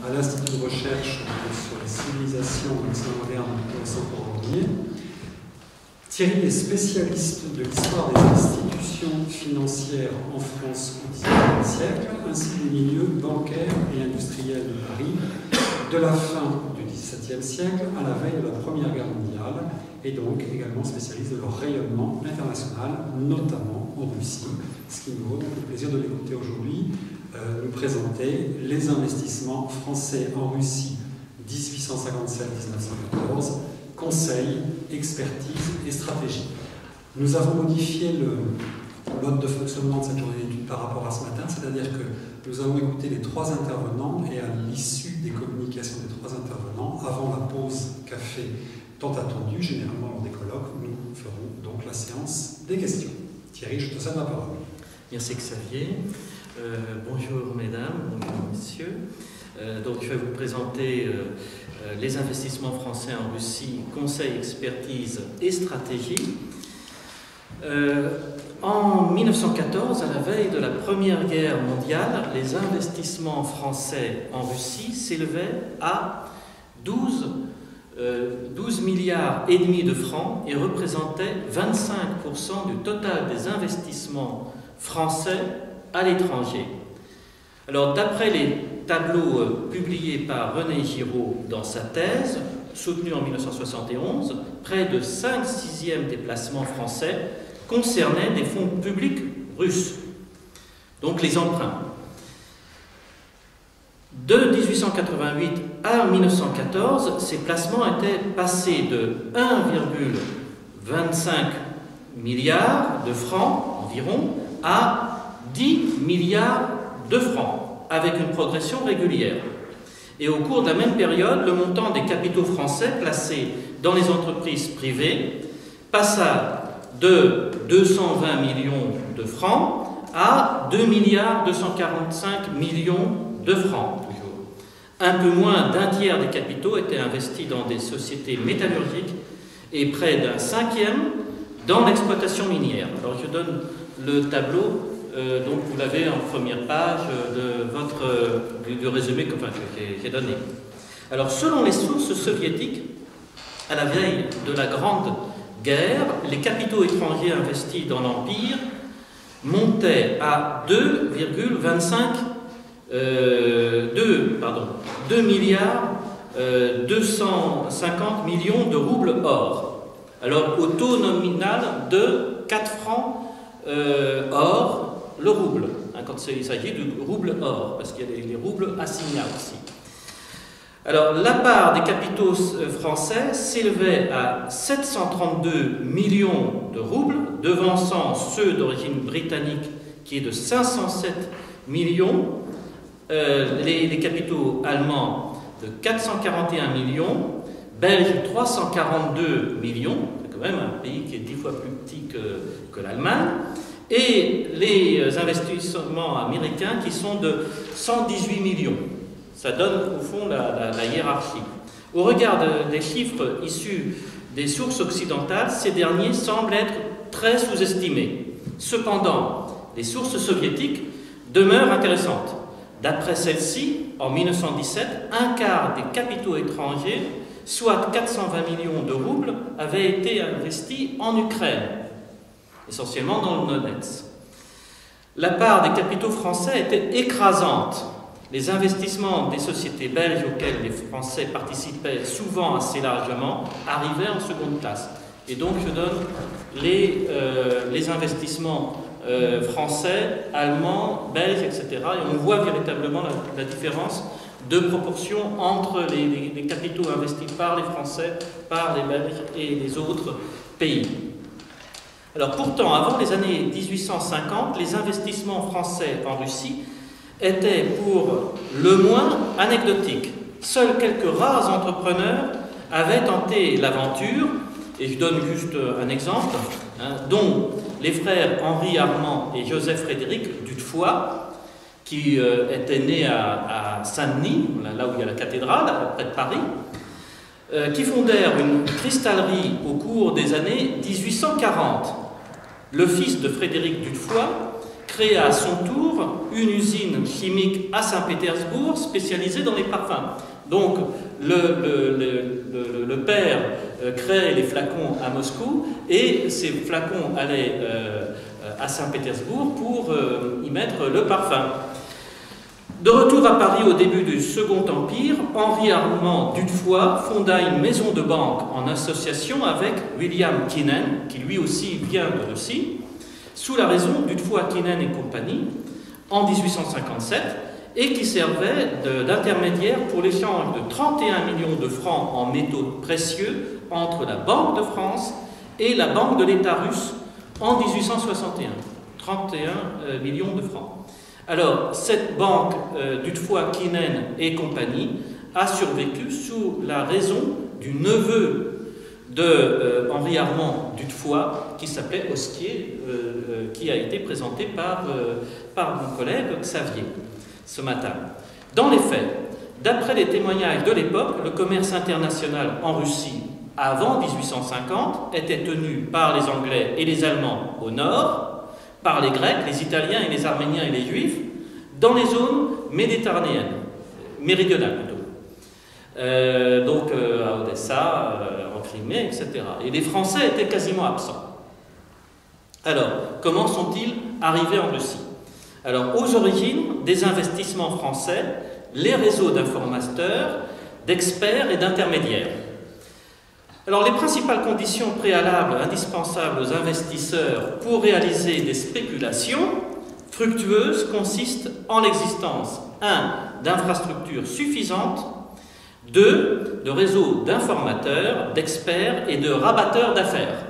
à l'Institut de recherche sur les civilisations de l'Occident moderne au Centre Rambouillet. Thierry est spécialiste de l'histoire des institutions financières en France au XIXe siècle, ainsi que des milieux bancaires et industriels de Paris, de la fin du XVIIe siècle à la veille de la Première Guerre mondiale, et donc également spécialiste de leur rayonnement international, notamment en Russie, ce qui nous vaut le plaisir de l'écouter aujourd'hui, nous présenter les investissements français en Russie 1857-1914, conseil, expertise et stratégie. Nous avons modifié le mode de fonctionnement de cette journée d'études par rapport à ce matin, c'est-à-dire que nous avons écouté les trois intervenants et à l'issue des communications des trois intervenants, avant la pause café tant attendue, généralement lors des colloques, nous ferons donc la séance des questions. Thierry, je te cède la parole. Merci Xavier. Bonjour mesdames, bonjour messieurs. Donc je vais vous présenter les investissements français en Russie, conseil, expertise et stratégie. En 1914, à la veille de la Première Guerre mondiale, les investissements français en Russie s'élevaient à 12 milliards et demi de francs et représentaient 25% du total des investissements français à l'étranger. Alors, d'après les tableaux publiés par René Giraud dans sa thèse, soutenue en 1971, près de 5/6 des placements français concernaient des fonds publics russes, donc les emprunts. De 1888 à 1914, ces placements étaient passés de 1,25 milliard de francs environ à 10 milliards de francs, avec une progression régulière. Et au cours de la même période, le montant des capitaux français placés dans les entreprises privées passa de 220 millions de francs à 2 milliards 245 millions de francs. Un peu moins d'un tiers des capitaux étaient investis dans des sociétés métallurgiques et près d'un cinquième dans l'exploitation minière. Alors je donne le tableau, donc vous l'avez en première page de du résumé que j'ai donné. Alors selon les sources soviétiques, à la veille de la Grande Guerre, les capitaux étrangers investis dans l'Empire montaient à 2 milliards 250 millions de roubles or. Alors au taux nominal de 4 francs or le rouble, hein, quand il s'agit du rouble or, parce qu'il y a les roubles assignats aussi. Alors la part des capitaux français s'élevait à 732 millions de roubles, devançant ceux d'origine britannique qui est de 507 millions, les capitaux allemands de 441 millions, belges 342 millions, c'est quand même un pays qui est 10 fois plus petit que l'Allemagne, et les investissements américains qui sont de 118 millions. Ça donne au fond la hiérarchie. Au regard des chiffres issus des sources occidentales, ces derniers semblent être très sous-estimés. Cependant, les sources soviétiques demeurent intéressantes. D'après celles-ci, en 1917, un quart des capitaux étrangers, soit 420 millions de roubles, avaient été investis en Ukraine, essentiellement dans le Donetsk. La part des capitaux français était écrasante. Les investissements des sociétés belges auxquelles les Français participaient souvent assez largement arrivaient en seconde classe. Et donc je donne les investissements français, allemands, belges, etc. Et on voit véritablement la différence de proportion entre les capitaux investis par les Français, par les Belges et les autres pays. Alors pourtant, avant les années 1850, les investissements français en Russie étaient pour le moins anecdotiques. Seuls quelques rares entrepreneurs avaient tenté l'aventure, et je donne juste un exemple, dont les frères Henri Armand et Joseph Frédéric Dutefoy, qui étaient nés à Saint-Denis, là où il y a la cathédrale, près de Paris, qui fondèrent une cristallerie au cours des années 1840. Le fils de Frédéric Dutefoy créa à son tour une usine chimique à Saint-Pétersbourg spécialisée dans les parfums. Donc le père crée les flacons à Moscou et ces flacons allaient à Saint-Pétersbourg pour y mettre le parfum. De retour à Paris au début du Second Empire, Henri Armand Dutefoy fonda une maison de banque en association avec William Kinnan, qui lui aussi vient de Russie, sous la raison Dutefoy, Kinnan et compagnie, en 1857, et qui servait d'intermédiaire pour l'échange de 31 millions de francs en métaux précieux entre la Banque de France et la Banque de l'État russe en 1861. 31 millions de francs. Alors, cette banque Dutefoy, Kinnan et compagnie a survécu sous la raison du neveu de Henri Armand Dutefoy, qui s'appelait Osquier, qui a été présenté par mon collègue Xavier ce matin. Dans les faits, d'après les témoignages de l'époque, le commerce international en Russie avant 1850 était tenu par les Anglais et les Allemands au nord, par les Grecs, les Italiens et les Arméniens et les Juifs, dans les zones méditerranéennes, méridionales plutôt. Donc à Odessa, en Crimée, etc. Et les Français étaient quasiment absents. Alors, comment sont-ils arrivés en Russie? Alors, aux origines des investissements français, les réseaux d'informateurs, d'experts et d'intermédiaires. Alors, les principales conditions préalables indispensables aux investisseurs pour réaliser des spéculations fructueuses consistent en l'existence 1. D'infrastructures suffisantes, 2. De réseaux d'informateurs, d'experts et de rabatteurs d'affaires,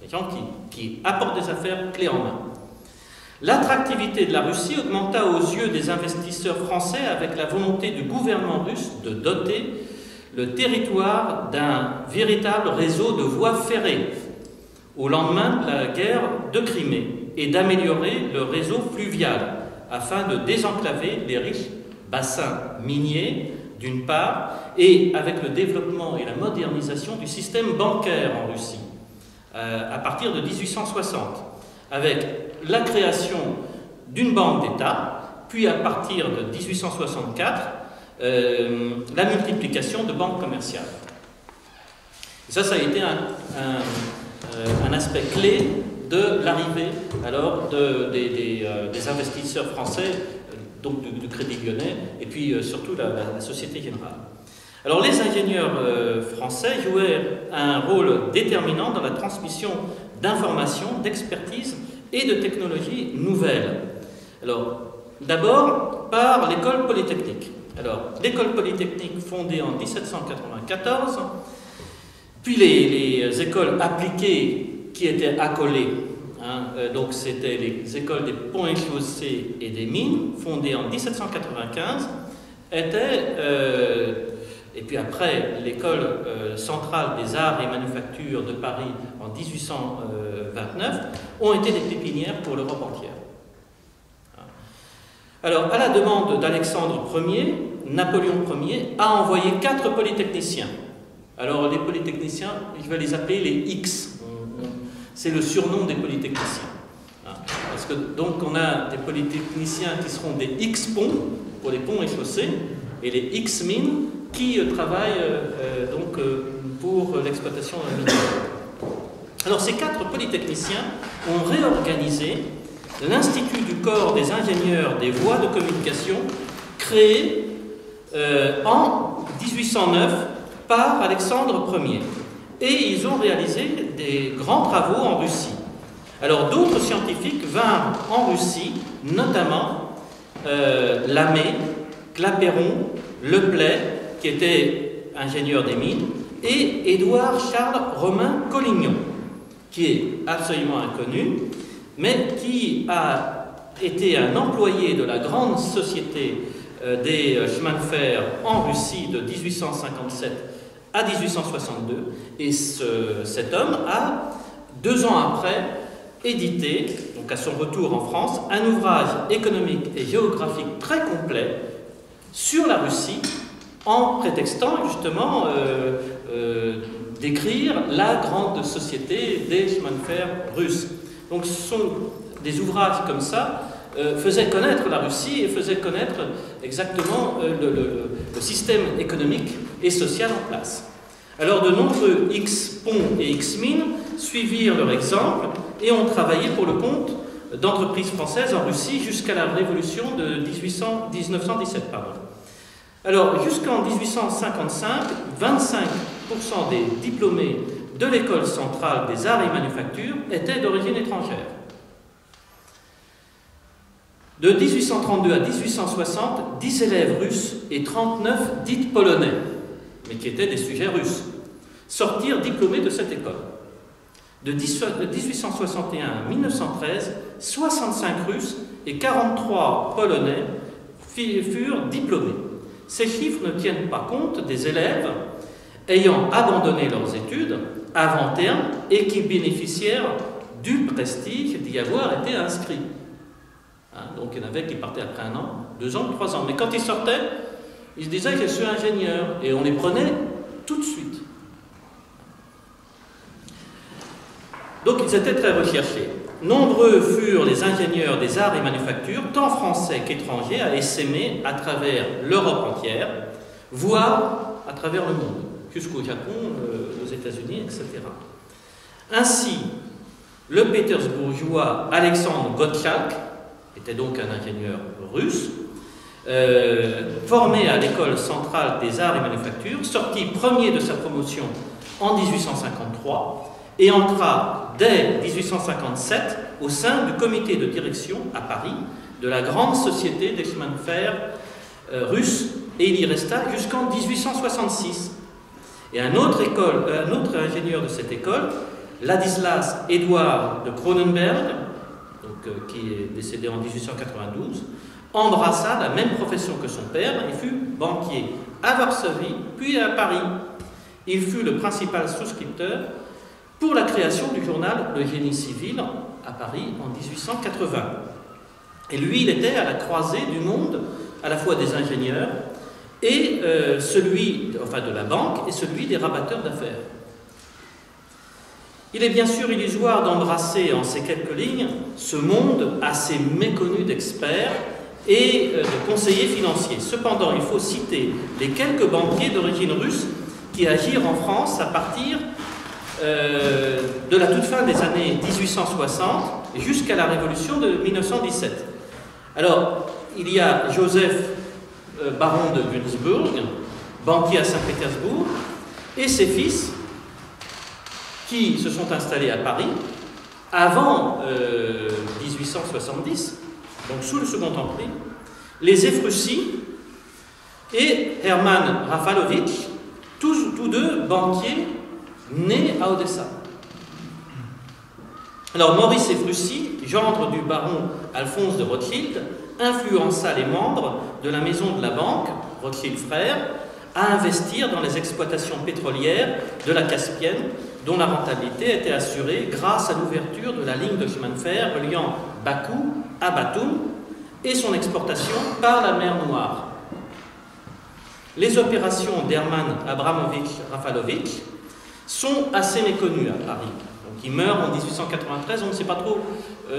des gens qui apportent des affaires clés en main. L'attractivité de la Russie augmenta aux yeux des investisseurs français avec la volonté du gouvernement russe de doter le territoire d'un véritable réseau de voies ferrées au lendemain de la guerre de Crimée et d'améliorer le réseau fluvial afin de désenclaver les riches bassins miniers d'une part et avec le développement et la modernisation du système bancaire en Russie à partir de 1860 avec la création d'une banque d'État puis à partir de 1864 la multiplication de banques commerciales. Et ça a été un aspect clé de l'arrivée alors des investisseurs français, donc du Crédit Lyonnais, et puis surtout la Société Générale. Alors les ingénieurs français jouaient un rôle déterminant dans la transmission d'informations, d'expertise et de technologies nouvelles. Alors, d'abord par l'école polytechnique. Alors, l'école polytechnique fondée en 1794, puis les écoles appliquées qui étaient accolées, donc c'était les écoles des ponts et chaussées et des mines, fondées en 1795, et puis après l'école centrale des arts et manufactures de Paris en 1829, ont été des pépinières pour l'Europe entière. Alors, à la demande d'Alexandre Ier, Napoléon Ier a envoyé 4 polytechniciens. Alors, les polytechniciens, je vais les appeler les X. C'est le surnom des polytechniciens. Parce que, donc, on a des polytechniciens qui seront des X-ponts, pour les ponts et chaussées, et les X-mines, qui travaillent pour l'exploitation minière. Alors, ces 4 polytechniciens ont réorganisé l'Institut du corps des ingénieurs des voies de communication, créé en 1809 par Alexandre Ier. Et ils ont réalisé des grands travaux en Russie. Alors d'autres scientifiques vinrent en Russie, notamment Lamé, Clapeyron, Leplay, qui était ingénieur des mines, et Édouard Charles Romain Collignon, qui est absolument inconnu, mais qui a été un employé de la grande société des chemins de fer en Russie de 1857 à 1862. Et cet homme a, 2 ans après, édité, donc à son retour en France, un ouvrage économique et géographique très complet sur la Russie, en prétextant justement d'écrire la grande société des chemins de fer russes. Donc ce sont des ouvrages comme ça faisait connaître la Russie et faisait connaître exactement le système économique et social en place. Alors de nombreux X-Ponts et X-Mines suivirent leur exemple et ont travaillé pour le compte d'entreprises françaises en Russie jusqu'à la révolution de 1917. Alors jusqu'en 1855, 25% des diplômés de l'école centrale des arts et manufactures étaient d'origine étrangère. De 1832 à 1860, 10 élèves russes et 39 dits polonais, mais qui étaient des sujets russes, sortirent diplômés de cette école. De 1861 à 1913, 65 Russes et 43 Polonais furent diplômés. Ces chiffres ne tiennent pas compte des élèves ayant abandonné leurs études avant terme et qui bénéficièrent du prestige d'y avoir été inscrits. Donc il y en avait qui partaient après 1 an, 2 ans, 3 ans. Mais quand ils sortaient, ils se disaient que je suis ingénieur et on les prenait tout de suite. Donc ils étaient très recherchés. Nombreux furent les ingénieurs des arts et manufactures, tant français qu'étrangers, à essaimer à travers l'Europe entière, voire à travers le monde, jusqu'au Japon, aux États-Unis, etc. Ainsi, le pétersbourgeois Alexandre Gottschalk était donc un ingénieur russe, formé à l'école centrale des arts et manufactures, sorti premier de sa promotion en 1853, et entra dès 1857 au sein du comité de direction à Paris de la grande société des chemins de fer russe, et il y resta jusqu'en 1866. Et un autre ingénieur de cette école, Ladislas Édouard de Cronenberg, qui est décédé en 1892, embrassa la même profession que son père et fut banquier à Varsovie, puis à Paris. Il fut le principal souscripteur pour la création du journal Le Génie civil à Paris en 1880. Et lui, il était à la croisée du monde, à la fois des ingénieurs et de la banque et celui des rabatteurs d'affaires. Il est bien sûr illusoire d'embrasser en ces quelques lignes ce monde assez méconnu d'experts et de conseillers financiers. Cependant, il faut citer les quelques banquiers d'origine russe qui agirent en France à partir de la toute fin des années 1860 jusqu'à la révolution de 1917. Alors, il y a Joseph baron de Günzburg, banquier à Saint-Pétersbourg, et ses fils qui se sont installés à Paris avant 1870, donc sous le Second Empire, les Ephrussi et Hermann Rafalovitch, tous deux banquiers nés à Odessa. Alors Maurice Ephrussi, gendre du baron Alphonse de Rothschild, influença les membres de la maison de la banque, Rothschild frères, à investir dans les exploitations pétrolières de la Caspienne, dont la rentabilité était assurée grâce à l'ouverture de la ligne de chemin de fer reliant Bakou à Batoum et son exportation par la mer Noire. Les opérations d'Hermann Abramovitch Rafalovitch sont assez méconnues à Paris. Donc, il meurt en 1893, on ne sait pas trop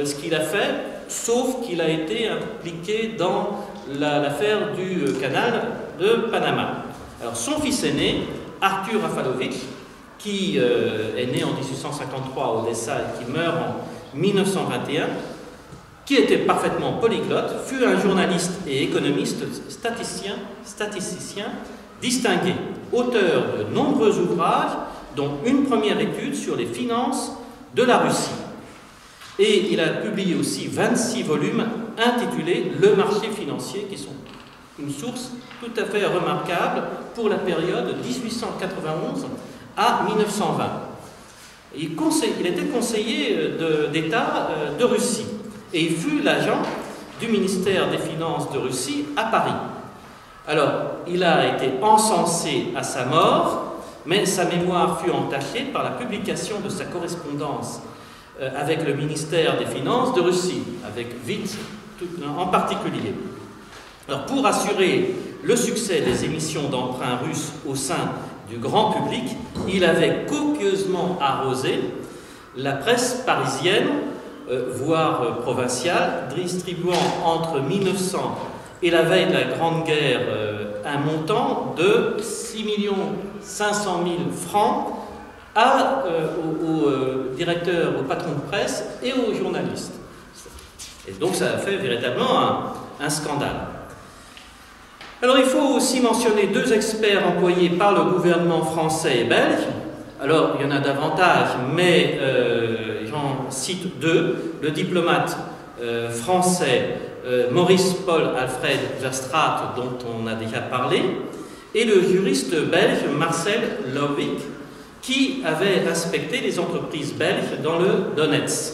ce qu'il a fait, sauf qu'il a été impliqué dans l'affaire du canal de Panama. Alors, son fils aîné, Arthur Rafalovitch, qui est né en 1853 à Odessa et qui meurt en 1921, qui était parfaitement polyglotte, fut un journaliste et économiste statisticien distingué, auteur de nombreux ouvrages, dont une première étude sur les finances de la Russie. Et il a publié aussi 26 volumes intitulés « Le marché financier », qui sont une source tout à fait remarquable pour la période 1891 à 1920. Il était conseiller d'État de Russie et il fut l'agent du ministère des Finances de Russie à Paris. Alors, il a été encensé à sa mort, mais sa mémoire fut entachée par la publication de sa correspondance avec le ministère des Finances de Russie, avec Witt en particulier. Alors, pour assurer le succès des émissions d'emprunts russes au sein du grand public, il avait copieusement arrosé la presse parisienne voire provinciale, distribuant entre 1900 et la veille de la Grande Guerre un montant de 6 500 000 francs aux directeurs, aux patrons de presse et aux journalistes. Et donc ça a fait véritablement un scandale. Alors il faut aussi mentionner deux experts employés par le gouvernement français et belge. Alors il y en a davantage, mais j'en cite deux. Le diplomate français Maurice Paul Alfred Verstraete, dont on a déjà parlé, et le juriste belge Marcel Lovic, qui avait inspecté les entreprises belges dans le Donetsk.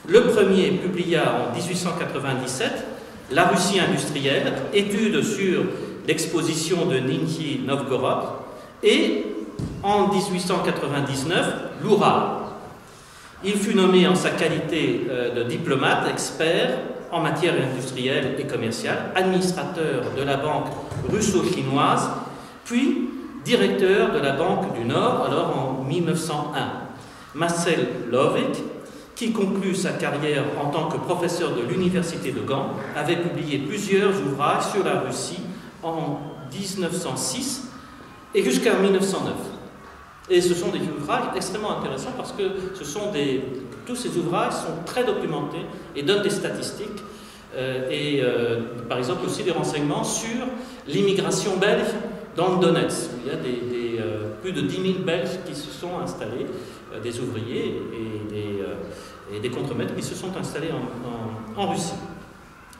Le premier publia en 1897 La Russie industrielle, étude sur l'exposition de Nijni Novgorod, et en 1899 l'Oural. Il fut nommé en sa qualité de diplomate expert en matière industrielle et commerciale, administrateur de la banque russo-chinoise, puis directeur de la Banque du Nord, alors en 1901. Marcel Lovic, qui conclut sa carrière en tant que professeur de l'université de Gand, avait publié plusieurs ouvrages sur la Russie en 1906 et jusqu'à 1909. Et ce sont des ouvrages extrêmement intéressants parce que tous ces ouvrages sont très documentés et donnent des statistiques par exemple aussi des renseignements sur l'immigration belge dans le Donetsk. Il y a plus de 10 000 Belges qui se sont installés, des ouvriers et des contremaîtres qui se sont installés en Russie.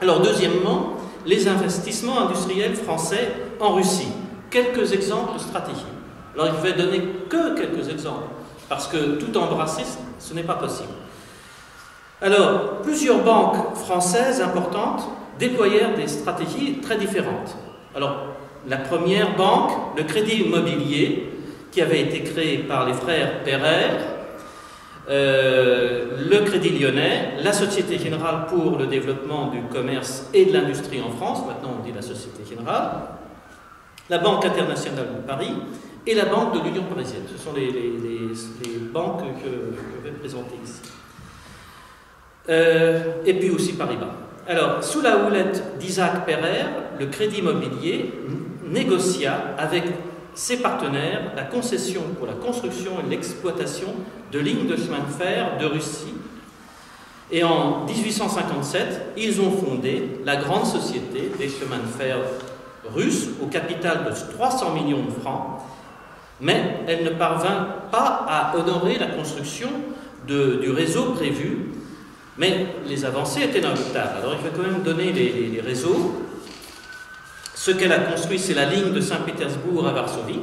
Alors deuxièmement, les investissements industriels français en Russie. Quelques exemples de stratégie. Alors je vais donner que quelques exemples, parce que tout embrasser, ce n'est pas possible. Alors, plusieurs banques françaises importantes déployèrent des stratégies très différentes. Alors, la première banque, le Crédit Immobilier, qui avait été créé par les frères Pereire, le Crédit Lyonnais, la Société Générale pour le développement du commerce et de l'industrie en France, maintenant on dit la Société Générale, la Banque internationale de Paris et la Banque de l'Union parisienne. Ce sont les banques que je vais présenter ici. Et puis aussi Paribas. Alors, sous la houlette d'Isaac Pereire, le Crédit Immobilier négocia avec ses partenaires la concession pour la construction et l'exploitation de lignes de chemin de fer de Russie. Et en 1857, ils ont fondé la grande société des chemins de fer russes au capital de 300 millions de francs, mais elle ne parvint pas à honorer la construction du réseau prévu, mais les avancées étaient notable. Alors il faut quand même donner les réseaux. Ce qu'elle a construit, c'est la ligne de Saint-Pétersbourg à Varsovie,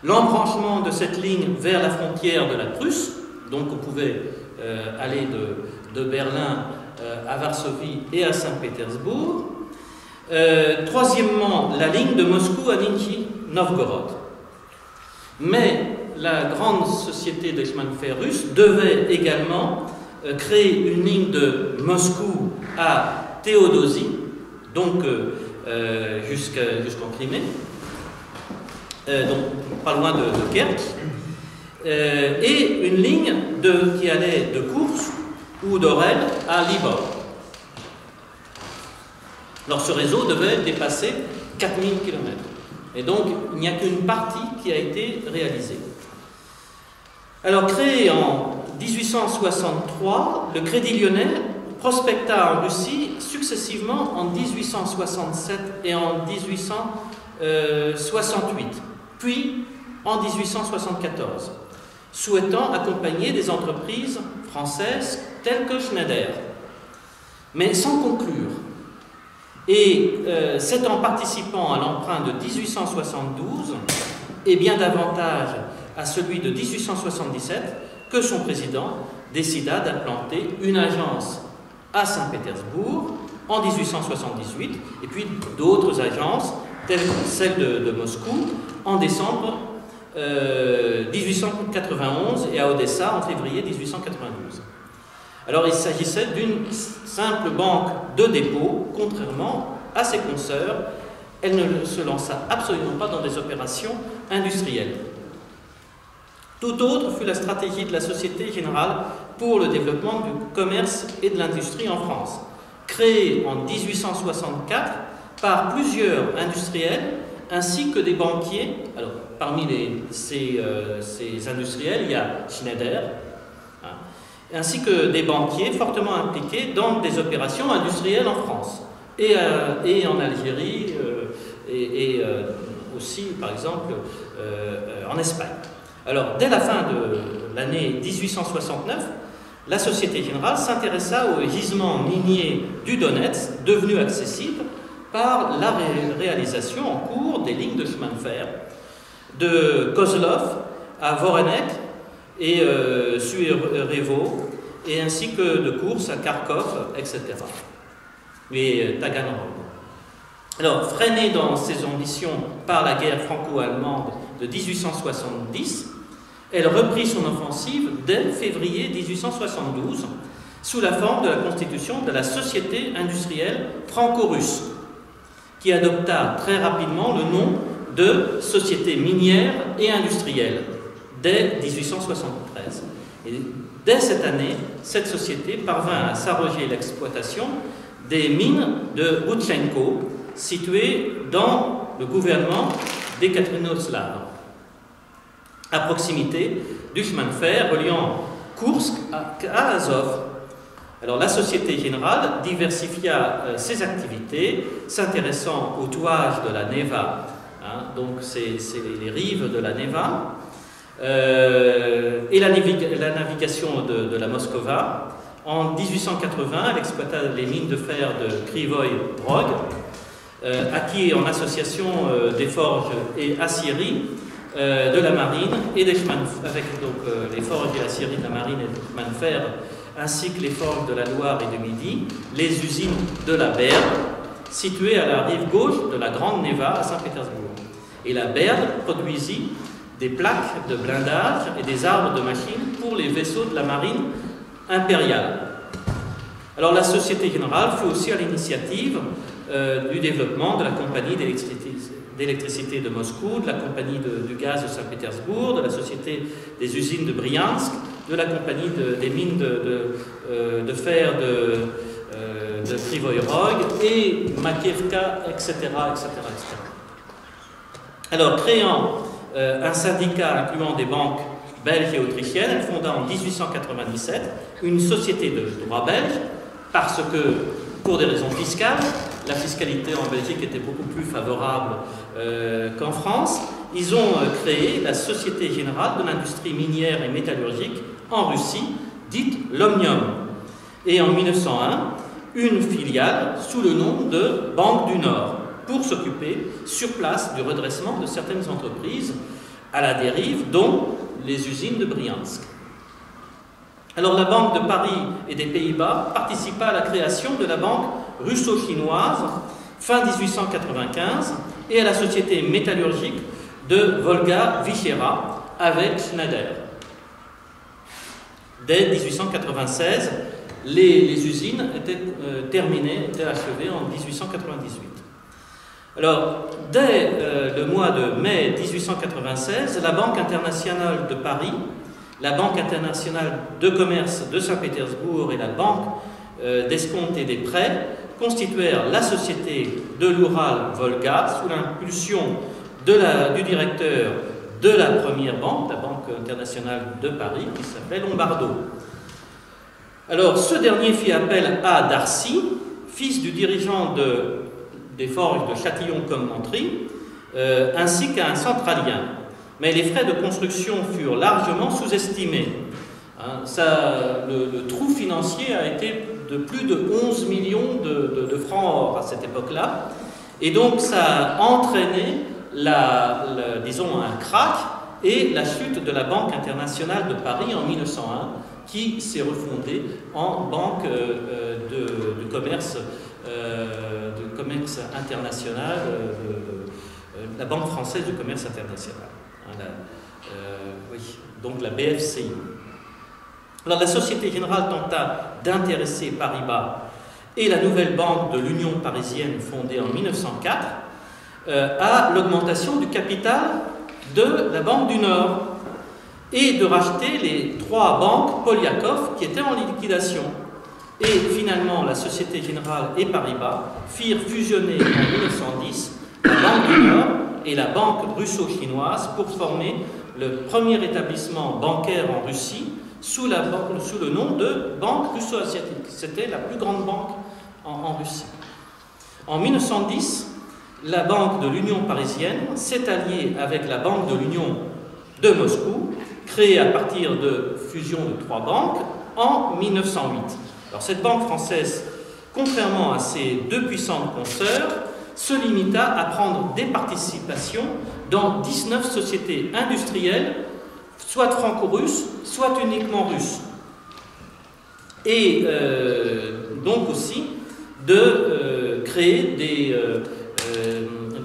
l'embranchement de cette ligne vers la frontière de la Prusse, donc on pouvait aller de Berlin à Varsovie et à Saint-Pétersbourg. Troisièmement, la ligne de Moscou à Nijni Novgorod. Mais la grande société des chemins de fer russes devait également créer une ligne de Moscou à Théodosie, donc jusqu'en Crimée, donc pas loin de Kerch, et une ligne qui allait de Koursk ou d'Orel à Libor. Alors ce réseau devait dépasser 4000 km. Et donc il n'y a qu'une partie qui a été réalisée. Alors créé en 1863, le Crédit Lyonnais prospecta en Russie successivement en 1867 et en 1868, puis en 1874, souhaitant accompagner des entreprises françaises telles que Schneider, mais sans conclure. Et c'est en participant à l'emprunt de 1872 et bien davantage à celui de 1877 que son président décida d'implanter une agence à Saint-Pétersbourg en 1878 et puis d'autres agences telles que celle de Moscou en décembre 1891 et à Odessa en février 1892. Alors il s'agissait d'une simple banque de dépôt, contrairement à ses consoeurs. Elle ne se lança absolument pas dans des opérations industrielles. Tout autre fut la stratégie de la Société Générale pour le développement du commerce et de l'industrie en France, créée en 1864 par plusieurs industriels ainsi que des banquiers. Alors, parmi ces industriels, il y a Schneider, ainsi que des banquiers fortement impliqués dans des opérations industrielles en France et en Algérie et aussi, par exemple, en Espagne. Alors, dès la fin de l'année 1869, la Société Générale s'intéressa aux gisements miniers du Donetsk, devenus accessibles par la réalisation en cours des lignes de chemin de fer de Kozlov à Voronezh et Suerevo, et ainsi que de courses à Kharkov, etc. Et Taganrog. Alors, freinée dans ses ambitions par la guerre franco-allemande de 1870, elle reprit son offensive dès février 1872 sous la forme de la constitution de la Société industrielle franco-russe, qui adopta très rapidement le nom de Société minière et industrielle dès 1873. Et dès cette année, cette société parvint à s'arroger l'exploitation des mines de Boutchenko, situées dans le gouvernement d'Ekaterinoslav, à proximité du chemin de fer reliant Koursk à Azov. Alors, la Société Générale diversifia ses activités, s'intéressant au touage de la Neva, donc c'est les rives de la Neva, et la navigation de la Moskova. En 1880, elle exploita les mines de fer de Krivoy Rog, acquis en association des forges et aciéries de la marine et des chemins avec les forges et aciéries de la marine et des chemins de fer, ainsi que les forges de la Loire et du Midi, les usines de la Berde, situées à la rive gauche de la Grande Neva à Saint-Pétersbourg. Et la Berde produisit des plaques de blindage et des arbres de machines pour les vaisseaux de la marine impériale. Alors, la Société Générale fut aussi à l'initiative du développement de la compagnie d'électricité de Moscou, de la compagnie du gaz de Saint-Pétersbourg, de la Société des usines de Briansk, de la compagnie des mines de fer de Krivoy Rog et Makievka, etc., etc., etc. Alors, créant un syndicat incluant des banques belges et autrichiennes, elle fonda en 1897 une société de droit belge, parce que, pour des raisons fiscales, la fiscalité en Belgique était beaucoup plus favorable qu'en France. Ils ont créé la Société Générale de l'Industrie minière et métallurgique en Russie, dite l'Omnium. Et en 1901, une filiale sous le nom de Banque du Nord, pour s'occuper sur place du redressement de certaines entreprises à la dérive, dont les usines de Briansk. Alors, la Banque de Paris et des Pays-Bas participa à la création de la Banque russo-chinoise fin 1895 et à la Société métallurgique de Volga-Vichera avec Schneider. Dès 1896, les usines étaient terminées, étaient achevées en 1898. Alors, dès le mois de mai 1896, la Banque internationale de Paris, la Banque internationale de commerce de Saint-Pétersbourg et la Banque d'escompte et des prêts constituèrent la société de l'Oural-Volga sous l'impulsion du directeur de la première banque, la Banque internationale de Paris, qui s'appelait Lombardo. Alors, ce dernier fit appel à Darcy, fils du dirigeant des forges de Châtillon-comme-Montry, ainsi qu'à un centralien. Mais les frais de construction furent largement sous-estimés. Le trou financier a été de plus de 11 millions de francs or à cette époque-là. Et donc, ça a entraîné, disons, un krach et la chute de la Banque internationale de Paris en 1901, qui s'est refondée en banque de commerce international, la Banque française du commerce international. Oui, donc la BFCI. Alors, la Société Générale tenta d'intéresser Paribas et la nouvelle banque de l'Union parisienne fondée en 1904 à l'augmentation du capital de la Banque du Nord. et de racheter les 3 banques Poliakov qui étaient en liquidation. Et finalement, la Société Générale et Paribas firent fusionner en 1910 la Banque du Nord et la Banque russo-chinoise pour former le premier établissement bancaire en Russie sous le nom de Banque russo-asiatique. C'était la plus grande banque en Russie. En 1910, la Banque de l'Union parisienne s'est alliée avec la Banque de l'Union de Moscou, créée à partir de fusion de 3 banques en 1908. Alors cette banque française, contrairement à ses 2 puissantes consoeurs, se limita à prendre des participations dans 19 sociétés industrielles, soit franco-russes, soit uniquement russes. Et donc aussi de créer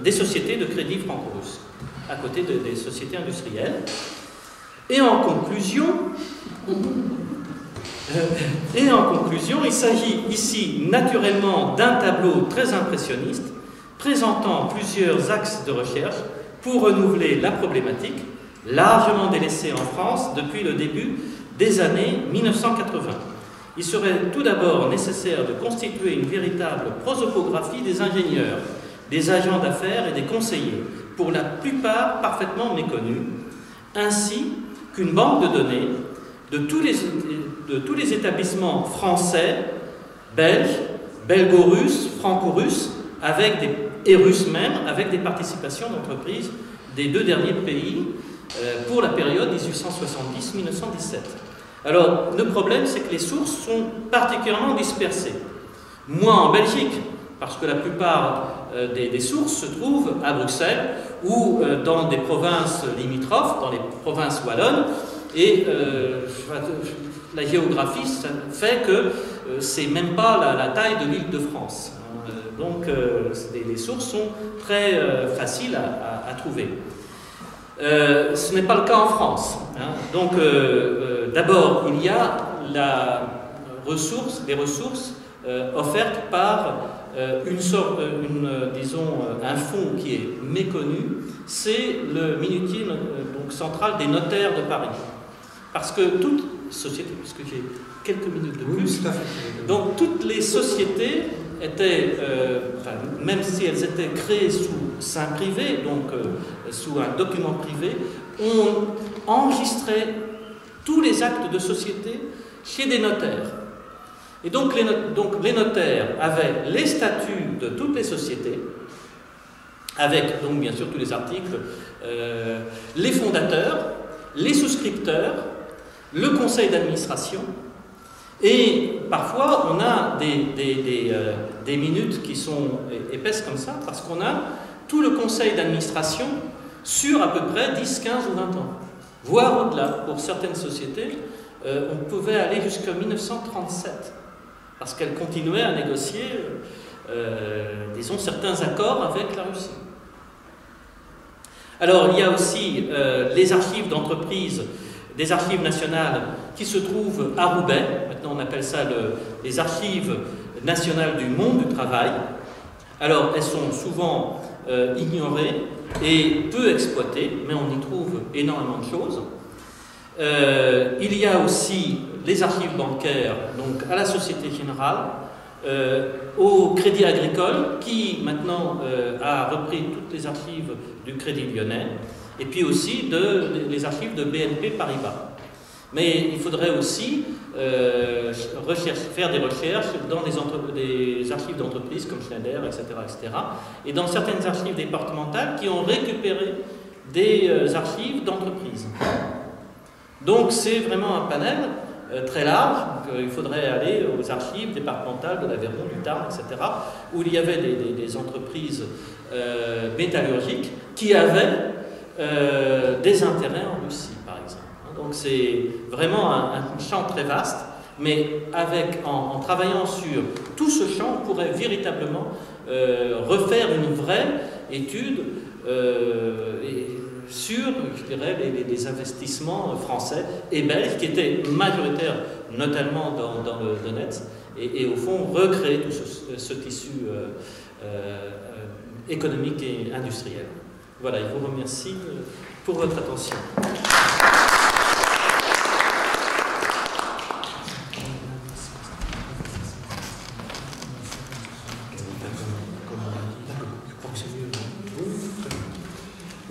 des sociétés de crédit franco-russes, à côté des sociétés industrielles. Et en conclusion, il s'agit ici naturellement d'un tableau très impressionniste, présentant plusieurs axes de recherche pour renouveler la problématique, largement délaissée en France depuis le début des années 1980. Il serait tout d'abord nécessaire de constituer une véritable prosopographie des ingénieurs, des agents d'affaires et des conseillers, pour la plupart parfaitement méconnus, ainsi qu'une banque de données de tous les établissements français, belges, belgo-russes, franco-russes, et russes même, avec des participations d'entreprises des 2 derniers pays pour la période 1870-1917. Alors, le problème, c'est que les sources sont particulièrement dispersées. Moins en Belgique, parce que la plupart des sources se trouvent à Bruxelles ou dans des provinces limitrophes, dans les provinces wallonnes, et la géographie ça fait que c'est même pas la taille de l'île de France. Donc les sources sont très faciles à trouver. Ce n'est pas le cas en France. Hein. Donc d'abord, il y a les ressources offertes par un fonds qui est méconnu, c'est le minutier central des notaires de Paris. Parce que toute société, puisque j'ai quelques minutes de plus, donc toutes les sociétés étaient, même si elles étaient créées sous seing privé, donc sous un document privé, on enregistrait tous les actes de société chez des notaires. Et donc les notaires avaient les statuts de toutes les sociétés, avec donc bien sûr tous les articles, les fondateurs, les souscripteurs, le conseil d'administration, et parfois on a des minutes qui sont épaisses comme ça, parce qu'on a tout le conseil d'administration sur à peu près 10, 15 ou 20 ans, voire au-delà. Pour certaines sociétés, on pouvait aller jusqu'en 1937, parce qu'elles continuaient à négocier, disons, certains accords avec la Russie. Alors, il y a aussi les archives d'entreprise, des archives nationales qui se trouvent à Roubaix. Maintenant, on appelle ça les archives nationales du monde du travail. Alors, elles sont souvent ignorées et peu exploitées, mais on y trouve énormément de choses. Il y a aussi les archives bancaires, donc à la Société Générale, au Crédit Agricole, qui maintenant a repris toutes les archives du Crédit Lyonnais, et puis aussi les archives de BNP Paribas. Mais il faudrait aussi faire des recherches dans des archives d'entreprises comme Schneider, etc., etc., et dans certaines archives départementales qui ont récupéré des archives d'entreprises. Donc c'est vraiment un panel très large. Il faudrait aller aux archives départementales de l'Aveyron, du Tarn, etc., où il y avait des entreprises métallurgiques qui avaient des intérêts en Russie, par exemple. Donc c'est vraiment un champ très vaste, mais en travaillant sur tout ce champ, on pourrait véritablement refaire une vraie étude sur, je dirais, les investissements français et belges qui étaient majoritaires, notamment dans le Donetsk, et au fond recréer tout ce tissu économique et industriel. Voilà, je vous remercie pour votre attention.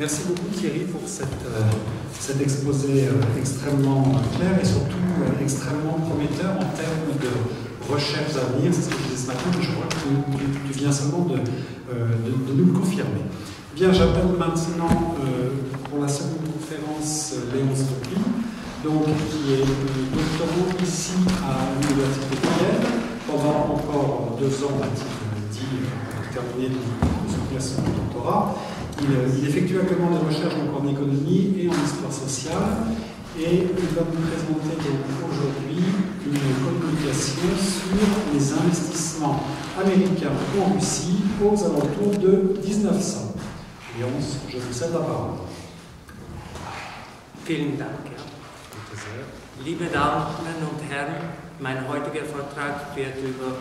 Merci beaucoup Thierry pour cet exposé extrêmement clair et surtout extrêmement prometteur en termes de recherches à venir. C'est ce que je disais ce matin, mais je crois que tu viens seulement de nous le confirmer. Bien, j'appelle maintenant pour la seconde conférence Léon Stoppi, donc, qui est doctorant ici à l'Université de Vienne. Pendant encore 2 ans, a-t-il dit, pour terminer son classe de doctorat. Il effectue actuellement des recherches donc en économie et en histoire sociale. Et il va nous présenter donc aujourd'hui une communication sur les investissements américains en Russie aux alentours de 1900. Léon, je vous cède la parole. Vielen Dank. Ja. Liebe Damen und Herren, mein heutiger Vortrag wird über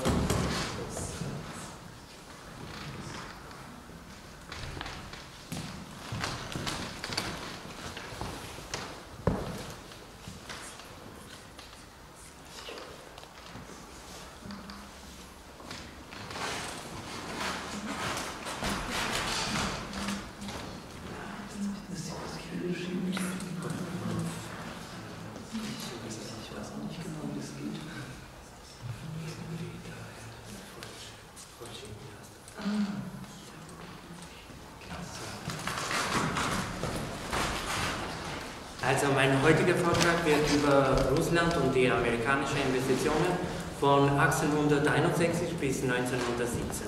Also mein heutiger Vortrag wird über Russland und die amerikanischen Investitionen von 1861 bis 1917.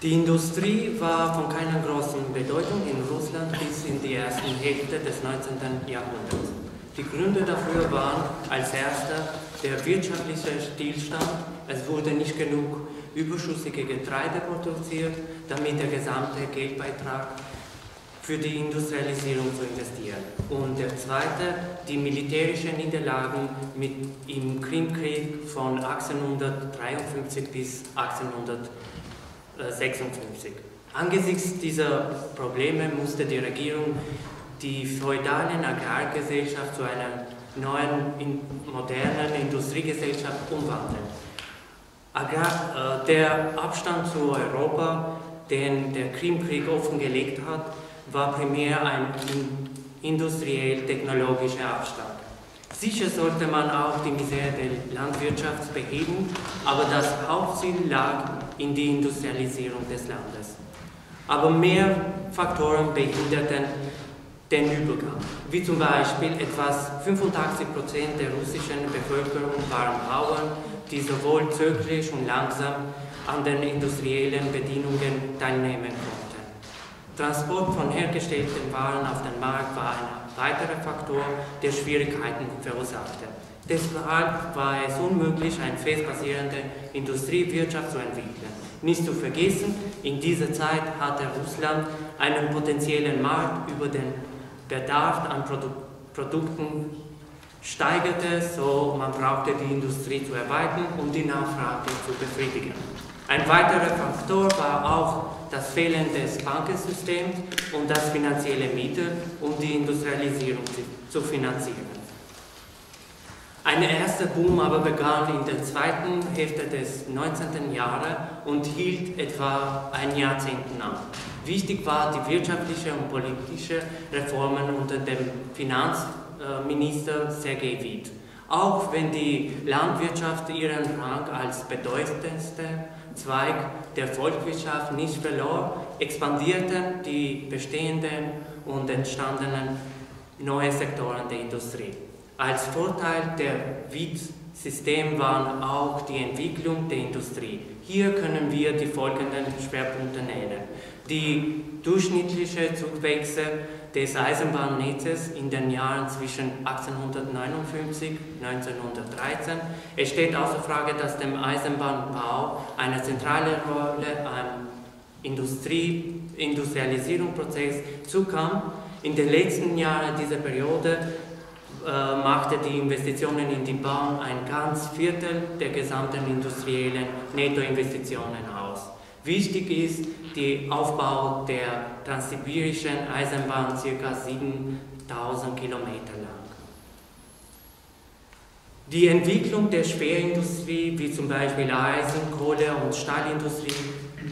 Die Industrie war von keiner großen Bedeutung in Russland bis in die erste Hälfte des 19. Jahrhunderts. Die Gründe dafür waren als erster der wirtschaftliche Stillstand. Es wurde nicht genug überschüssige Getreide produziert, damit der gesamte Geldbeitrag für die Industrialisierung zu investieren. Und der zweite, die militärischen Niederlagen im Krimkrieg von 1853 bis 1856. Angesichts dieser Probleme musste die Regierung die feudalen Agrargesellschaft zu einer neuen, modernen Industriegesellschaft umwandeln. Der Abstand zu Europa, den der Krimkrieg offengelegt hat, war primär ein industriell-technologischer Abstand. Sicher sollte man auch die Misere der Landwirtschaft beheben, aber das Hauptziel lag in der Industrialisierung des Landes. Aber mehr Faktoren behinderten den Übergang, wie zum Beispiel etwa 85% der russischen Bevölkerung waren Bauern, die sowohl zögerlich und langsam an den industriellen Bedingungen teilnehmen konnten. Transport von hergestellten Waren auf den Markt war ein weiterer Faktor, der Schwierigkeiten verursachte. Deshalb war es unmöglich, eine fest basierende Industriewirtschaft zu entwickeln. Nicht zu vergessen, in dieser Zeit hatte Russland einen potenziellen Markt über den Bedarf an Produkten steigerte, so man brauchte die Industrie zu erweitern, um die Nachfrage zu befriedigen. Ein weiterer Faktor war auch das Fehlen des Bankensystems und das finanzielle Mittel, um die Industrialisierung zu finanzieren. Ein erster Boom aber begann in der zweiten Hälfte des 19. Jahrhunderts und hielt etwa ein Jahrzehnt an. Wichtig war die wirtschaftliche und politische Reformen unter dem Finanzminister Sergei Witt. Auch wenn die Landwirtschaft ihren Rang als bedeutendster Zweig der Volkswirtschaft nicht verlor, expandierten die bestehenden und entstandenen neuen Sektoren der Industrie. Als Vorteil der Witt-System waren auch die Entwicklung der Industrie. Hier können wir die folgenden Schwerpunkte nennen. Die durchschnittliche Zugwechsel des Eisenbahnnetzes in den Jahren zwischen 1859 und 1913. Es steht außer Frage, dass dem Eisenbahnbau eine zentrale Rolle am Industrialisierungsprozess zukam. In den letzten Jahren dieser Periode machte die Investitionen in die Bahn ein ganz Viertel der gesamten industriellen Nettoinvestitionen aus. Wichtig ist der Aufbau der transsibirischen Eisenbahn, ca. 7000 Kilometer lang. Die Entwicklung der Schwerindustrie, wie zum Beispiel Eisen-, Kohle- und Stahlindustrie,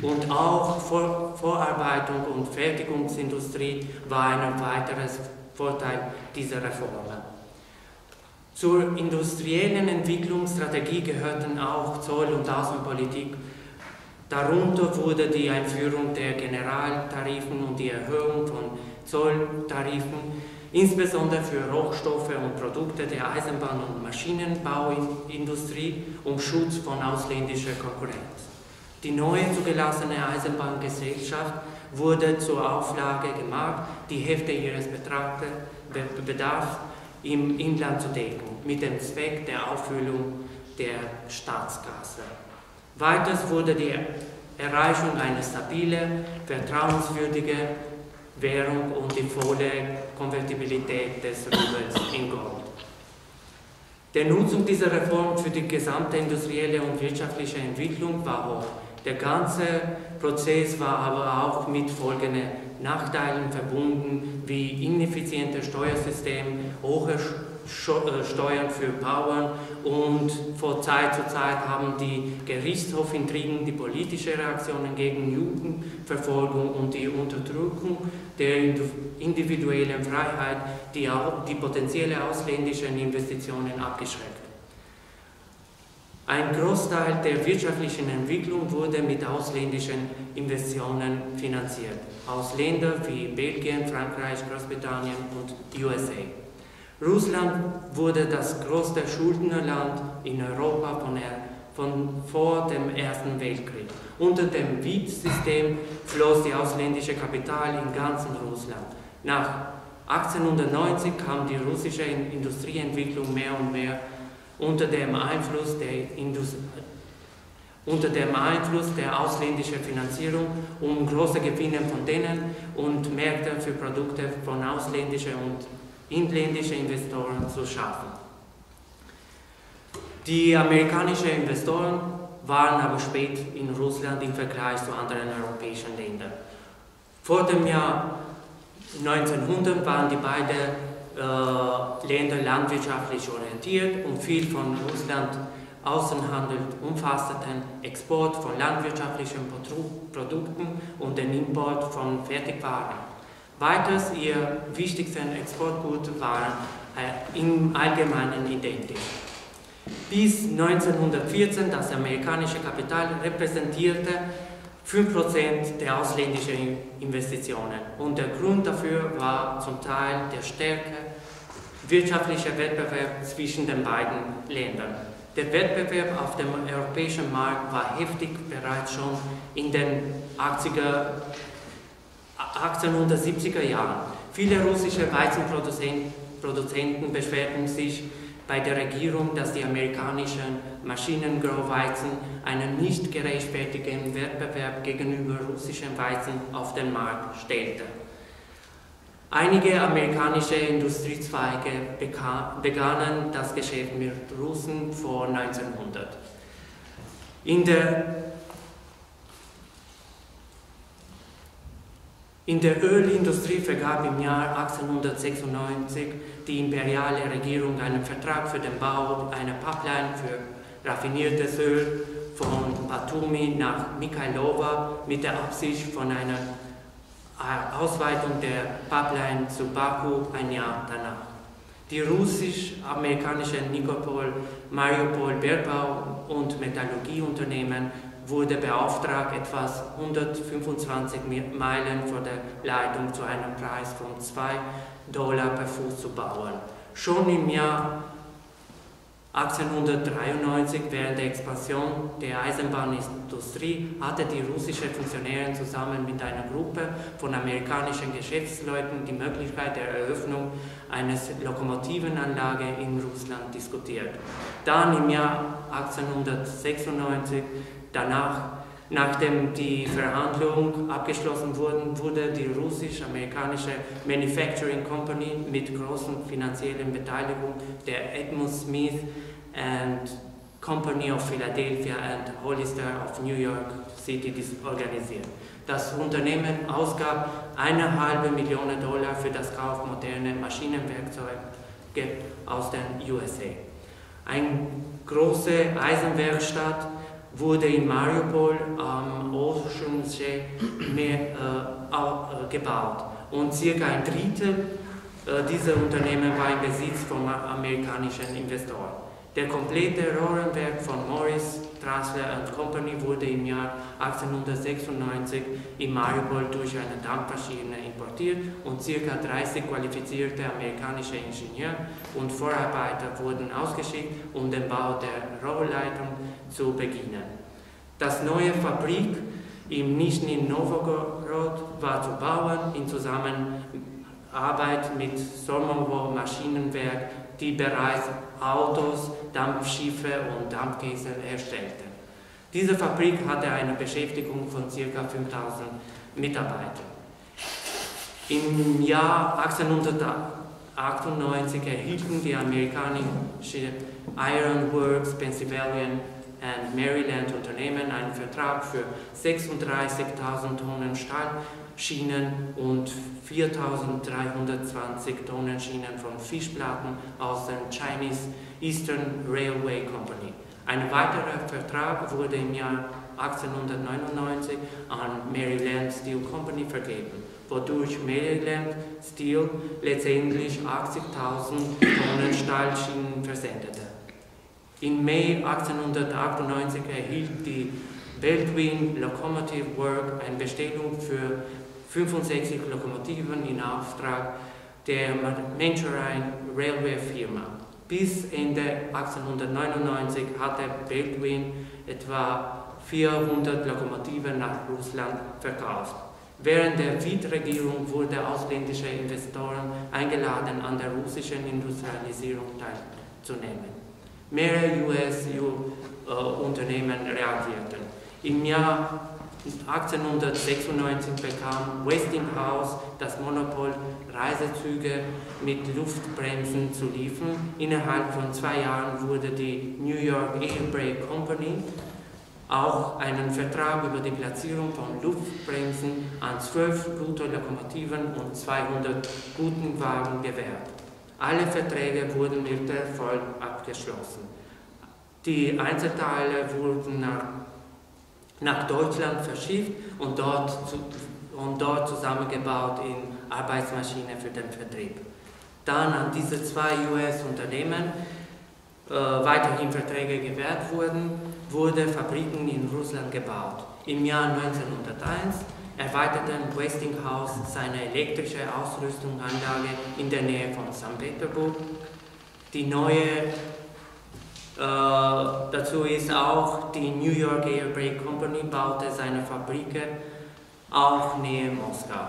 Und auch Vorarbeitung und Fertigungsindustrie war ein weiteres Vorteil dieser Reformen. Zur industriellen Entwicklungsstrategie gehörten auch Zoll- und Außenpolitik. Darunter wurde die Einführung der Generaltarifen und die Erhöhung von Zolltarifen, insbesondere für Rohstoffe und Produkte der Eisenbahn- und Maschinenbauindustrie, um Schutz von ausländischer Konkurrenz. Die neue zugelassene Eisenbahngesellschaft wurde zur Auflage gemacht, die Hälfte ihres Bedarfs im Inland zu decken, mit dem Zweck der Auffüllung der Staatskasse. Weiters wurde die Erreichung einer stabilen, vertrauenswürdigen Währung und die volle Konvertibilität des Rubels in Gold. Der Nutzung dieser Reform für die gesamte industrielle und wirtschaftliche Entwicklung war hoch. Der ganze Prozess war aber auch mit folgenden Nachteilen verbunden, wie ineffizientes Steuersystem, hohe Steuern für Bauern und von Zeit zu Zeit haben die Gerichtshofsintrigen die politische Reaktionen gegen Judenverfolgung und die Unterdrückung der individuellen Freiheit, die auch die potenzielle ausländischen Investitionen abgeschreckt. Ein Großteil der wirtschaftlichen Entwicklung wurde mit ausländischen Investitionen finanziert, aus Ländern wie Belgien, Frankreich, Großbritannien und USA. Russland wurde das größte Schuldnerland in Europa vor dem Ersten Weltkrieg. Unter dem WIPS-System floss die ausländische Kapital im ganzen Russland. Nach 1890 kam die russische Industrieentwicklung mehr und mehr unter dem Einfluss der ausländischen Finanzierung, um große Gewinne von denen und Märkte für Produkte von ausländischen und inländischen Investoren zu schaffen. Die amerikanischen Investoren waren aber spät in Russland im Vergleich zu anderen europäischen Ländern. Vor dem Jahr 1900 waren die beiden Länder landwirtschaftlich orientiert und viel von Russland Außenhandel umfasste den Export von landwirtschaftlichen Produkten und den Import von Fertigwaren. Weiters ihr wichtigstes Exportgut waren im Allgemeinen identisch. Bis 1914 das amerikanische Kapital repräsentierte 5% der ausländischen Investitionen und der Grund dafür war zum Teil der starke wirtschaftliche Wettbewerb zwischen den beiden Ländern. Der Wettbewerb auf dem europäischen Markt war heftig bereits schon in den 1870er Jahren. Viele russische Weizenproduzenten beschwerten sich bei der Regierung, dass die amerikanischen Maschinengrauweizen einen nicht gerechtfertigten Wettbewerb gegenüber russischen Weizen auf den Markt stellte. Einige amerikanische Industriezweige begannen das Geschäft mit Russen vor 1900. In der Ölindustrie vergab im Jahr 1896 die imperiale Regierung einen Vertrag für den Bau einer Pipeline für raffiniertes Öl von Batumi nach Mikhailovo mit der Absicht von einer Ausweitung der Pipeline zu Baku ein Jahr danach. Die russisch-amerikanischen Nikopol, Mariupol Bergbau- und Metallurgieunternehmen wurde beauftragt, etwas 125 Meilen vor der Leitung zu einem Preis von $2 per Fuß zu bauen. Schon im Jahr 1893, während der Expansion der Eisenbahnindustrie, hatte die russische Funktionäre zusammen mit einer Gruppe von amerikanischen Geschäftsleuten die Möglichkeit der Eröffnung einer Lokomotivenanlage in Russland diskutiert. Dann im Jahr 1896, nachdem die Verhandlungen abgeschlossen wurden, wurde die russisch-amerikanische Manufacturing Company mit großer finanzieller Beteiligung der Edmund Smith and Company of Philadelphia and Hollister of New York City organisiert. Das Unternehmen ausgab $1,5 Millionen für das Kauf moderner Maschinenwerkzeuge aus den USA. Eine große Eisenwerkstatt wurde in Mariupol am Oceansee gebaut und circa ein Drittel dieser Unternehmen war im Besitz von amerikanischen Investoren. Der komplette Rohrenwerk von Morris, Trasler Company wurde im Jahr 1896 in Mariupol durch eine Dampfmaschine importiert und ca. 30 qualifizierte amerikanische Ingenieure und Vorarbeiter wurden ausgeschickt, um den Bau der Rohrleitung zu beginnen. Das neue Fabrik im Nischni Novgorod war zu bauen in Zusammenarbeit mit Sormovo Maschinenwerk, die bereits Autos, Dampfschiffe und Dampfkessel herstellten. Diese Fabrik hatte eine Beschäftigung von ca. 5000 Mitarbeitern. Im Jahr 1898 erhielten die amerikanische Iron Works Pennsylvania and Maryland Unternehmen einen Vertrag für 36.000 Tonnen Stahlschienen und 4.320 Tonnen Schienen von Fischplatten aus der Chinese Eastern Railway Company. Ein weiterer Vertrag wurde im Jahr 1899 an Maryland Steel Company vergeben, wodurch Maryland Steel letztendlich 80.000 Tonnen Stahlschienen versendete. Im Mai 1898 erhielt die Baldwin Locomotive Works eine Bestellung für 65 Lokomotiven in Auftrag der Manchurian Railway Firma. Bis Ende 1899 hatte Baldwin etwa 400 Lokomotiven nach Russland verkauft. Während der Wied-Regierung wurden ausländische Investoren eingeladen, an der russischen Industrialisierung teilzunehmen. Mehrere US-Unternehmen reagierten. Im Jahr 1896 bekam Westinghouse das Monopol, Reisezüge mit Luftbremsen zu liefern. Innerhalb von 2 Jahren wurde die New York Air Brake Company auch einen Vertrag über die Platzierung von Luftbremsen an 12 Güterlokomotiven und 200 Güterwagen gewährt. Alle Verträge wurden mit Erfolg abgeschlossen. Die Einzelteile wurden nach Deutschland verschifft und dort zusammengebaut in Arbeitsmaschinen für den Vertrieb. Dann an diese 2 US-Unternehmen weiterhin Verträge gewährt wurden, wurden Fabriken in Russland gebaut. Im Jahr 1901 erweiterte Westinghouse seine elektrische Ausrüstungsanlage in der Nähe von St. Petersburg. Die neue dazu ist auch die New York Air Brake Company baute seine Fabriken auch nähe Moskau.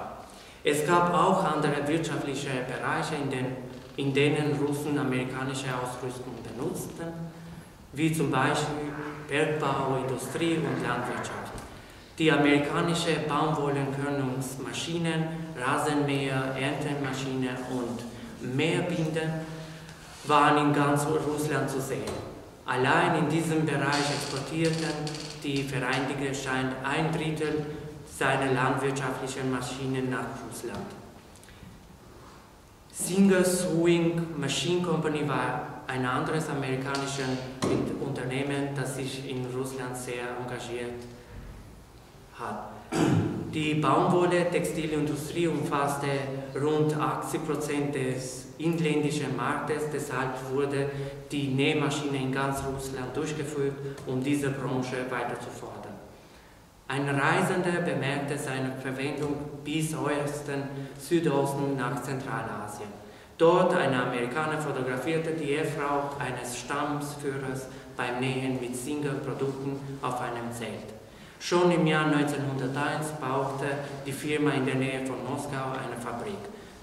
Es gab auch andere wirtschaftliche Bereiche, in denen Russen amerikanische Ausrüstung benutzten, wie zum Beispiel Bergbau, Industrie und Landwirtschaft. Die amerikanische Baumwollenkörnungsmaschinen, Rasenmäher, Erntemaschinen und Mähbinden waren in ganz Russland zu sehen. Allein in diesem Bereich exportierten die Vereinigten Staaten 1/3 seiner landwirtschaftlichen Maschinen nach Russland. Singer Sewing Machine Company war ein anderes amerikanisches Unternehmen, das sich in Russland sehr engagiert hat. Die Baumwolle-Textilindustrie umfasste rund 80% des inländischen Marktes, deshalb wurde die Nähmaschine in ganz Russland durchgeführt, um diese Branche weiter zu fördern. Ein Reisender bemerkte seine Verwendung bis Südosten nach Zentralasien. Dort ein Amerikaner fotografierte die Ehefrau eines Stammesführers beim Nähen mit Singer-Produkten auf einem Zelt. Schon im Jahr 1901 baute die Firma in der Nähe von Moskau eine Fabrik.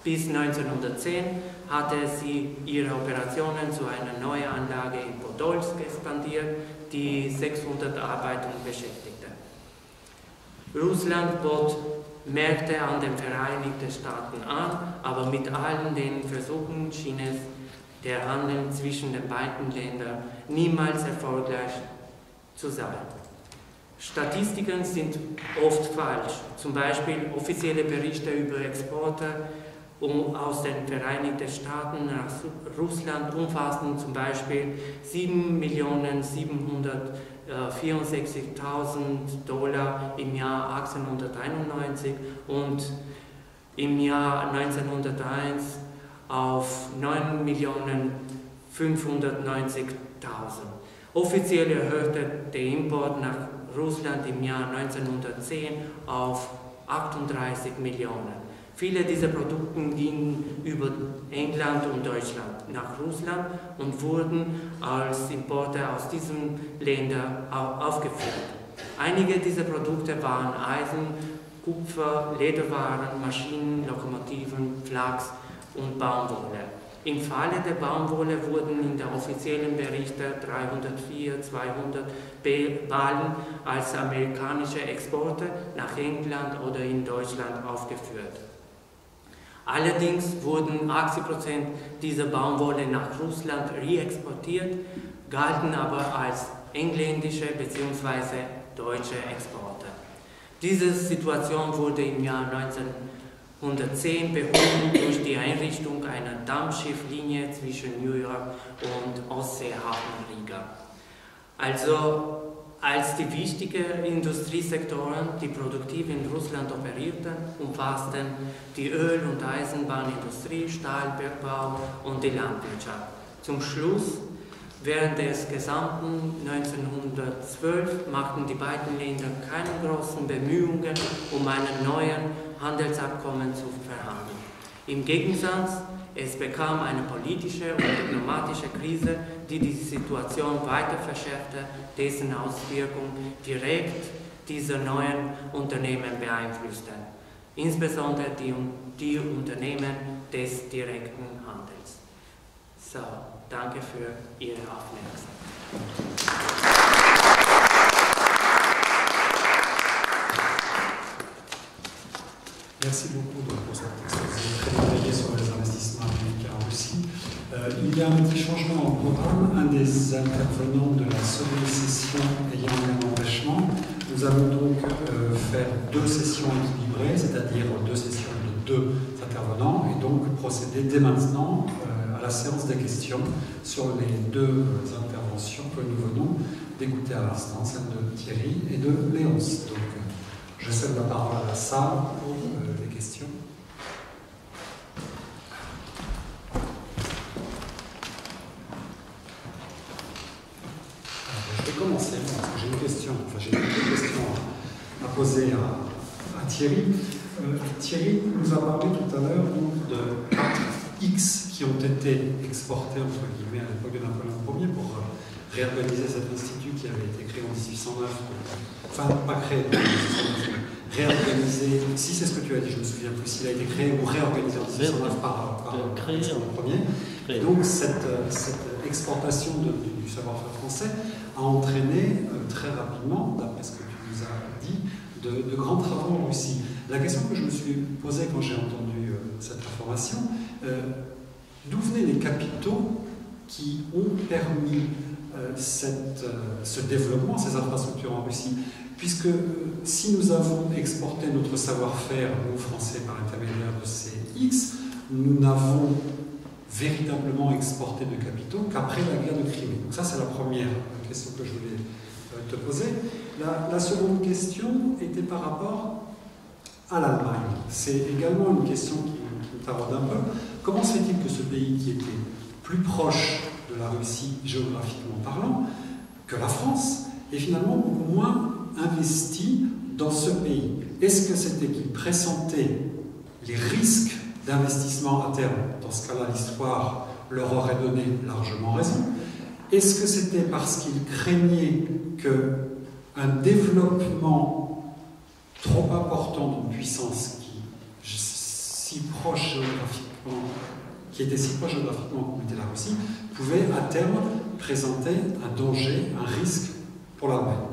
Bis 1910 hatte sie ihre Operationen zu einer neuen Anlage in Podolsk expandiert, die 600 Arbeiter beschäftigte. Russland bot Märkte an den Vereinigten Staaten an, aber mit allen den Versuchen schien es der Handel zwischen den beiden Ländern niemals erfolgreich zu sein. Statistiken sind oft falsch, zum Beispiel offizielle Berichte über Exporte aus den Vereinigten Staaten nach Russland umfassen zum Beispiel 7.700.000 $64.000 im Jahr 1891 und im Jahr 1901 auf 9.590.000. Offiziell erhöhte der Import nach Russland im Jahr 1910 auf 38 Millionen. Viele dieser Produkte gingen über England und Deutschland nach Russland und wurden als Importe aus diesen Ländern aufgeführt. Einige dieser Produkte waren Eisen, Kupfer, Lederwaren, Maschinen, Lokomotiven, Flachs und Baumwolle. Im Falle der Baumwolle wurden in den offiziellen Berichten 304, 200 Ballen als amerikanische Exporte nach England oder in Deutschland aufgeführt. Allerdings wurden 80% dieser Baumwolle nach Russland reexportiert, galten aber als engländische bzw. deutsche Exporte. Diese Situation wurde im Jahr 1910 behoben durch die Einrichtung einer Dampfschifflinie zwischen New York und Ostseehafen Riga. Also als die wichtigen Industriesektoren, die produktiv in Russland operierten, umfassten die Öl- und Eisenbahnindustrie, Stahlbergbau und die Landwirtschaft. Zum Schluss, während des gesamten 1912 machten die beiden Länder keine großen Bemühungen, um einen neuen Handelsabkommen zu verhandeln. Im Gegensatz, es bekam eine politische und diplomatische Krise, die die Situation weiter verschärfte, dessen Auswirkungen direkt diese neuen Unternehmen beeinflussten, insbesondere die Unternehmen des direkten Handels. So, danke für Ihre Aufmerksamkeit. Merci beaucoup pour cette exposé très détaillée sur les investissements américains en Russie. Il y a un petit changement au programme. Un des intervenants de la seconde session ayant eu un empêchement, nous allons donc faire deux sessions équilibrées, c'est-à-dire deux sessions de deux intervenants, et donc procéder dès maintenant à la séance des questions sur les deux interventions que nous venons d'écouter à l'instant, celle de Thierry et de Léonce. Donc, je cède la parole à la salle pour les questions. Alors, je vais commencer parce que j'ai une question, j'ai deux questions à poser à Thierry. Thierry nous a parlé tout à l'heure de 4X qui ont été exportés entre guillemets à l'époque de Napoléon Ier pour réorganiser cet institut qui avait été créé en 1809, enfin pas créé en 1809, réorganisé, si c'est ce que tu as dit, je me souviens plus s'il a été créé ou réorganisé en 1809 par Napoléon Ier. Et donc cette exportation du savoir-faire français a entraîné très rapidement, d'après ce que tu nous as dit, de grands travaux en Russie. La question que je me suis posée quand j'ai entendu cette information, d'où venaient les capitaux qui ont permis ce développement, ces infrastructures en Russie, puisque si nous avons exporté notre savoir-faire, nous Français, par l'intermédiaire de ces X, nous n'avons véritablement exporté de capitaux qu'après la guerre de Crimée. Donc ça, c'est la première question que je voulais te poser. La seconde question était par rapport à l'Allemagne. C'est également une question qui me taraude un peu. Comment se fait-il que ce pays qui était plus proche de la Russie, géographiquement parlant, que la France, est finalement beaucoup moins investi dans ce pays? Est-ce que c'était qu'il pressentait les risques d'investissement à terme? Dans ce cas-là, l'histoire leur aurait donné largement raison. Est-ce que c'était parce qu'ils craignaient qu'un développement trop important d'une puissance qui était si proche géographiquement comme était la Russie, pouvait à terme présenter un danger, un risque pour l'Allemagne?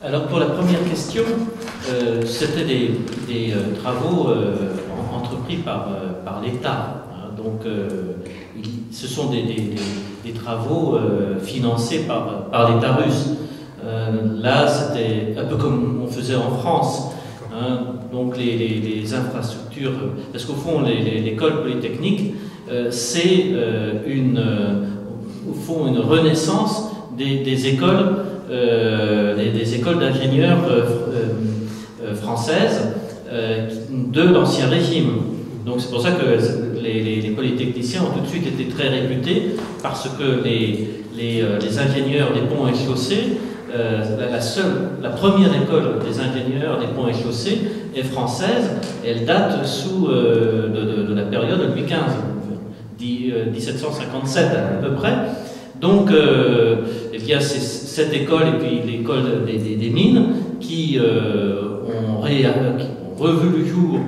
Alors pour la première question, c'était des travaux entrepris par l'État. Hein, donc ce sont des travaux financés par l'État russe. Là, c'était un peu comme on faisait en France. hein, donc les infrastructures, parce qu'au fond l'école polytechnique c'est au fond une renaissance des écoles d'ingénieurs françaises de l'Ancien Régime. Donc c'est pour ça que les polytechniciens ont tout de suite été très réputés, parce que les ingénieurs des ponts et chaussées, la première école des ingénieurs des ponts et chaussées est française. Elle date de la période de Louis XV, 1757 à peu près. Donc il y a cette école et puis l'école des mines qui ont revu le jour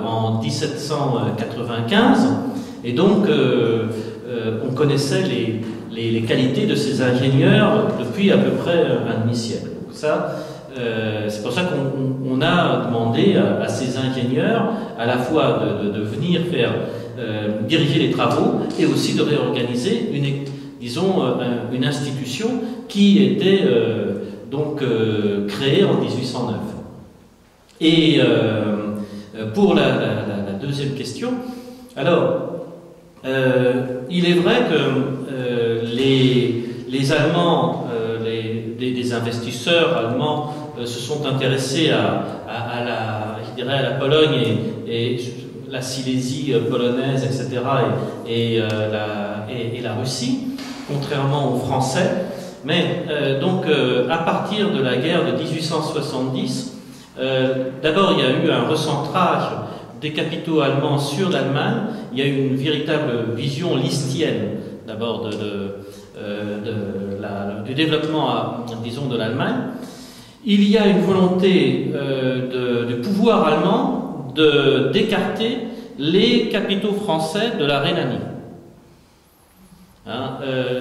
en 1795, et donc on connaissait les qualités de ces ingénieurs depuis à peu près un demi-siècle. Ça, c'est pour ça qu'on a demandé à ces ingénieurs à la fois de venir diriger les travaux, et aussi de réorganiser une institution qui était créée en 1809. Et pour la deuxième question, alors il est vrai que les Allemands, des investisseurs allemands se sont intéressés à la Pologne et la Silésie polonaise, etc., et la Russie, contrairement aux Français. Mais à partir de la guerre de 1870, d'abord il y a eu un recentrage des capitaux allemands sur l'Allemagne. Il y a eu une véritable vision listienne, d'abord du développement, disons, de l'Allemagne. Il y a une volonté du pouvoir allemand d'écarter les capitaux français de la Rhénanie.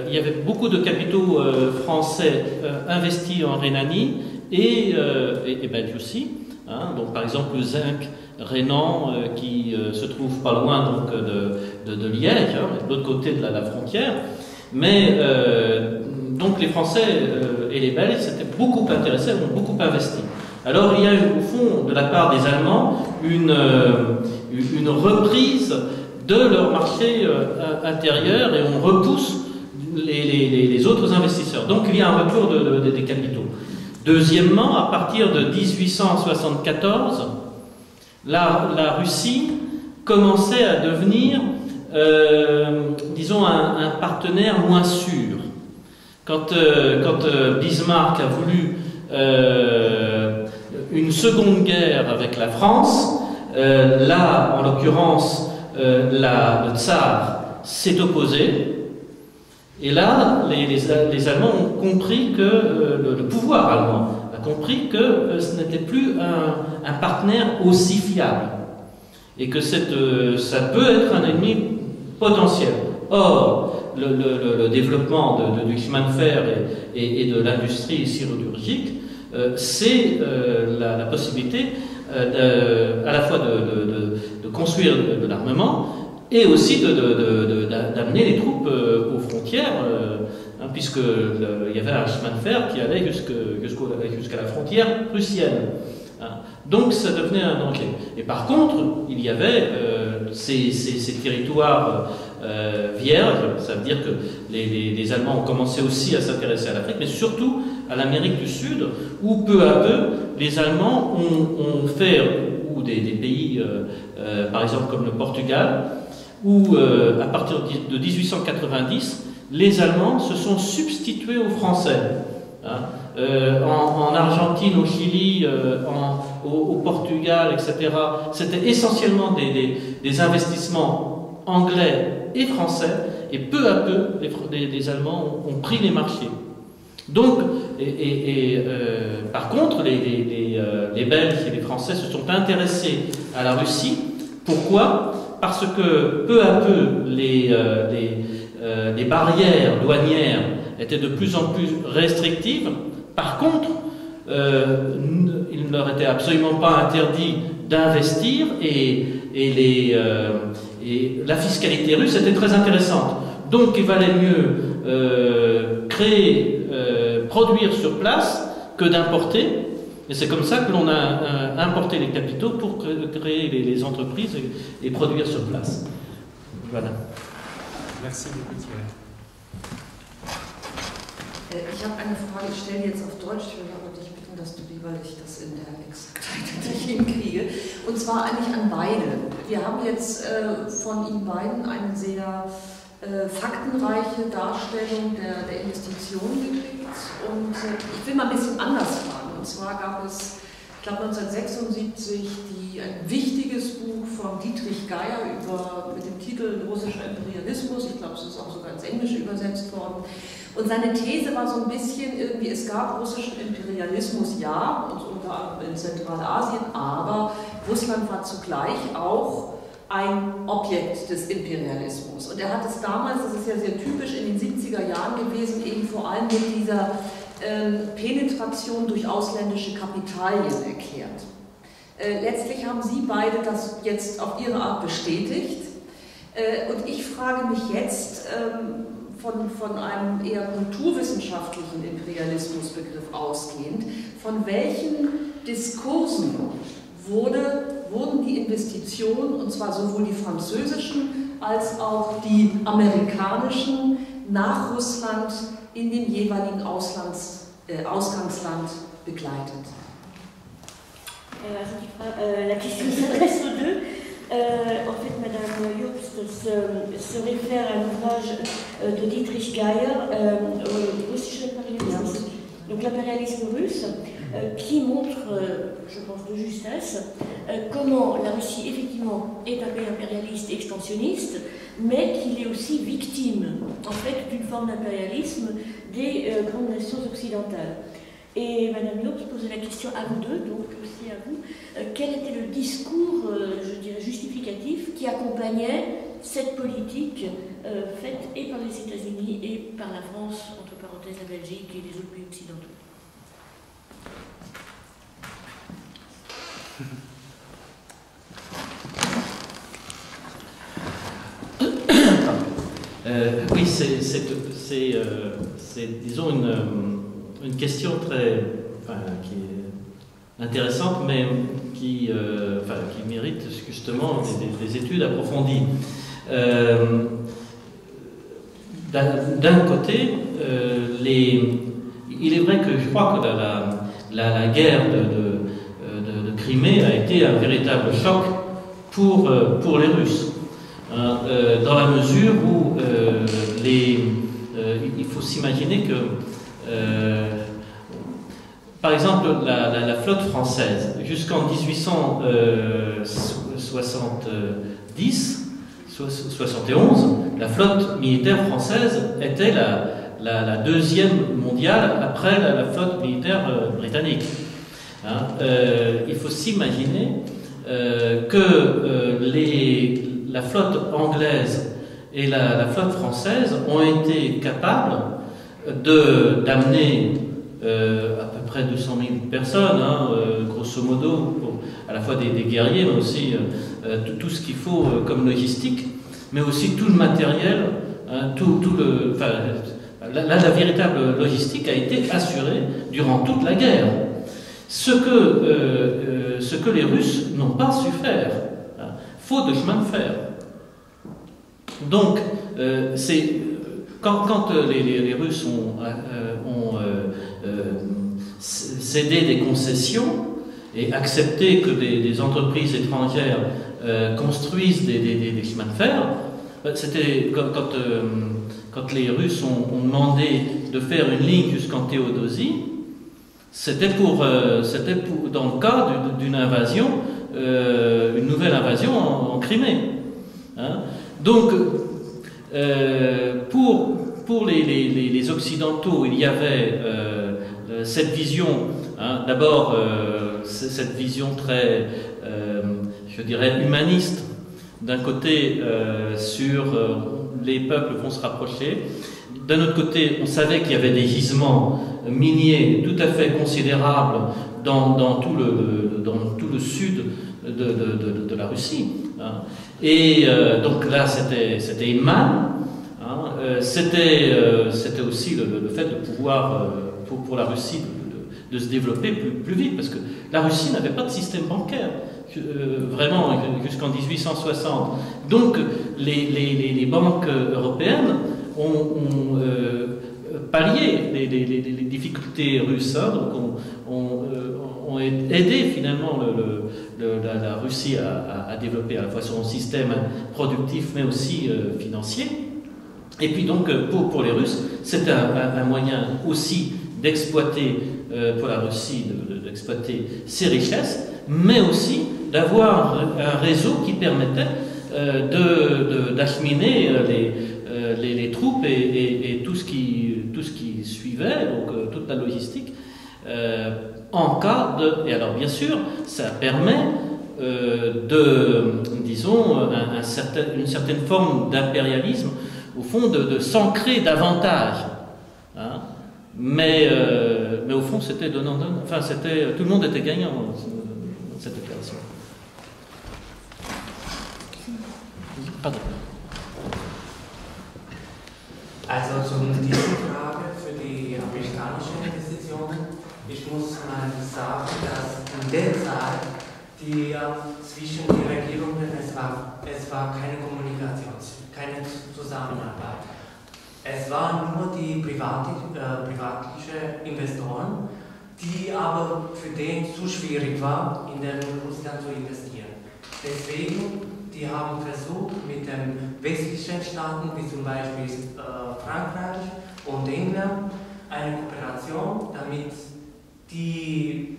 Il y avait beaucoup de capitaux français investis en Rhénanie et belges aussi. Donc par exemple le zinc rhénan qui se trouve pas loin de Liège, de l'autre côté de la frontière. Mais donc les Français et les Belges s'étaient beaucoup intéressés, ont beaucoup investi. Alors il y a au fond de la part des Allemands une reprise de leur marché intérieur, et on repousse les autres investisseurs. Donc il y a un retour des capitaux. Deuxièmement, à partir de 1874, la Russie commençait à devenir, disons, un partenaire moins sûr. Quand Bismarck a voulu une seconde guerre avec la France, là, en l'occurrence, le tsar s'est opposé. Et là, les Allemands ont compris que, le pouvoir allemand a compris que ce n'était plus un partenaire aussi fiable, et que ça peut être un ennemi potentiel. Or, le développement du chemin de fer et de l'industrie sidérurgique, c'est la possibilité à la fois de construire de l'armement, et aussi d'amener les troupes aux frontières, puisqu'il y avait un chemin de fer qui allait jusqu'à la frontière prussienne. Donc ça devenait un danger. Et par contre, il y avait ces territoires vierges. Ça veut dire que les Allemands ont commencé aussi à s'intéresser à l'Afrique, mais surtout à l'Amérique du Sud, où peu à peu les Allemands ont fait, ou des pays, par exemple comme le Portugal, où à partir de 1890, les Allemands se sont substitués aux Français. En Argentine, au Chili, au Portugal, etc. C'était essentiellement des investissements anglais et français, et peu à peu, les Allemands ont pris les marchés. Donc, par contre, les Belges et les Français se sont intéressés à la Russie. Pourquoi ? Parce que peu à peu, les barrières douanières étaient de plus en plus restrictives. Par contre, il ne leur était absolument pas interdit d'investir, et la fiscalité russe était très intéressante. Donc il valait mieux produire sur place que d'importer. Et c'est comme ça que l'on a importé les capitaux pour créer les entreprises et produire sur place. Voilà. Merci beaucoup, Thierry. Ich habe eine Frage, ich stelle jetzt auf Deutsch, ich will aber dich bitten, dass du die, weil ich das in der Exaktheit nicht hinkriege. Und zwar eigentlich an beide. Wir haben jetzt von Ihnen beiden eine sehr faktenreiche Darstellung der Investitionen gekriegt. Und ich will mal ein bisschen anders fragen. Und zwar gab es, ich glaube 1976, ein wichtiges Buch von Dietrich Geier mit dem Titel Russischer Imperialismus. Ich glaube, es ist auch sogar ins Englische übersetzt worden. Und seine These war so ein bisschen irgendwie, es gab russischen Imperialismus, ja, und unter anderem in Zentralasien, aber Russland war zugleich auch ein Objekt des Imperialismus. Und er hat es damals, das ist ja sehr typisch, in den 70er Jahren gewesen, eben vor allem mit dieser Penetration durch ausländische Kapitalien erklärt. Letztlich haben Sie beide das jetzt auf Ihre Art bestätigt. Und ich frage mich jetzt, von einem eher kulturwissenschaftlichen Imperialismusbegriff ausgehend, von welchen Diskursen wurden die Investitionen, und zwar sowohl die französischen als auch die amerikanischen, nach Russland in dem jeweiligen Ausgangsland begleitet? La question s'adresse aux deux. En fait, Madame Jobst se réfère à l'ouvrage de Dietrich Geier, Russische Imperialismus, donc l'impérialisme russe, qui montre, je pense de justesse, comment la Russie effectivement est un pays impérialiste et expansionniste, mais qu'il est aussi victime, en fait, d'une forme d'impérialisme des grandes nations occidentales. Et Madame Jobst posait la question à vous deux, donc aussi à vous, quel était le discours, je dirais, justificatif qui accompagnait cette politique faite et par les États-Unis et par la France, entre parenthèses la Belgique et les autres pays occidentaux? Oui, c'est disons, une question qui est intéressante, mais qui mérite justement des études approfondies. D'un côté, il est vrai que je crois que la guerre de Crimée a été un véritable choc pour les Russes, dans la mesure où il faut s'imaginer que par exemple, la flotte française, jusqu'en 1871, la flotte militaire française était la deuxième mondiale après la flotte militaire britannique. Il faut s'imaginer que la flotte anglaise et la flotte française ont été capables d'amener à peu près 200 000 personnes, grosso modo, à la fois des guerriers, mais aussi tout ce qu'il faut comme logistique, mais aussi tout le matériel, la véritable logistique a été assurée durant toute la guerre. Ce que les Russes n'ont pas su faire, faute de chemin de fer. Donc, quand les Russes ont cédé des concessions et accepté que des entreprises étrangères construisent des chemins de fer, c'était quand les Russes ont demandé de faire une ligne jusqu'en Théodosie, c'était dans le cas d'une invasion, une nouvelle invasion en Crimée. Donc, pour les Occidentaux, il y avait cette vision, d'abord cette vision très, je dirais, humaniste, d'un côté sur les peuples vont se rapprocher, d'un autre côté on savait qu'il y avait des gisements miniers tout à fait considérables dans tout le sud de la Russie, et donc là c'était Inman. C'était aussi le fait de pouvoir, pour la Russie, se développer plus vite, parce que la Russie n'avait pas de système bancaire, vraiment, jusqu'en 1860. Donc, les banques européennes ont pallié les difficultés russes, hein, donc ont aidé finalement la Russie à développer à la fois son système productif, mais aussi financier. Et puis donc, pour les Russes, c'est un moyen aussi d'exploiter, pour la Russie, d'exploiter ses richesses, mais aussi d'avoir un réseau qui permettait d'acheminer les troupes et tout ce qui suivait, donc toute la logistique, en cas de... Et alors bien sûr, ça permet disons, une certaine forme d'impérialisme, au fond, de s'ancrer davantage. Hein. Mais au fond, c'était donnant-donnant. Enfin, tout le monde était gagnant dans cette opération. Pardon. Also zu dieser Frage für die amerikanischen Investitionen. Ich muss mal sagen, dass in der Zeit zwischen den Regierungen es war keine Kommunikation, keine Zusammenarbeit. Es waren nur die privatlichen Investoren, die aber für den zu schwierig war, in Russland zu investieren. Deswegen die haben versucht, mit den westlichen Staaten, wie zum Beispiel Frankreich und England, eine Kooperation, damit die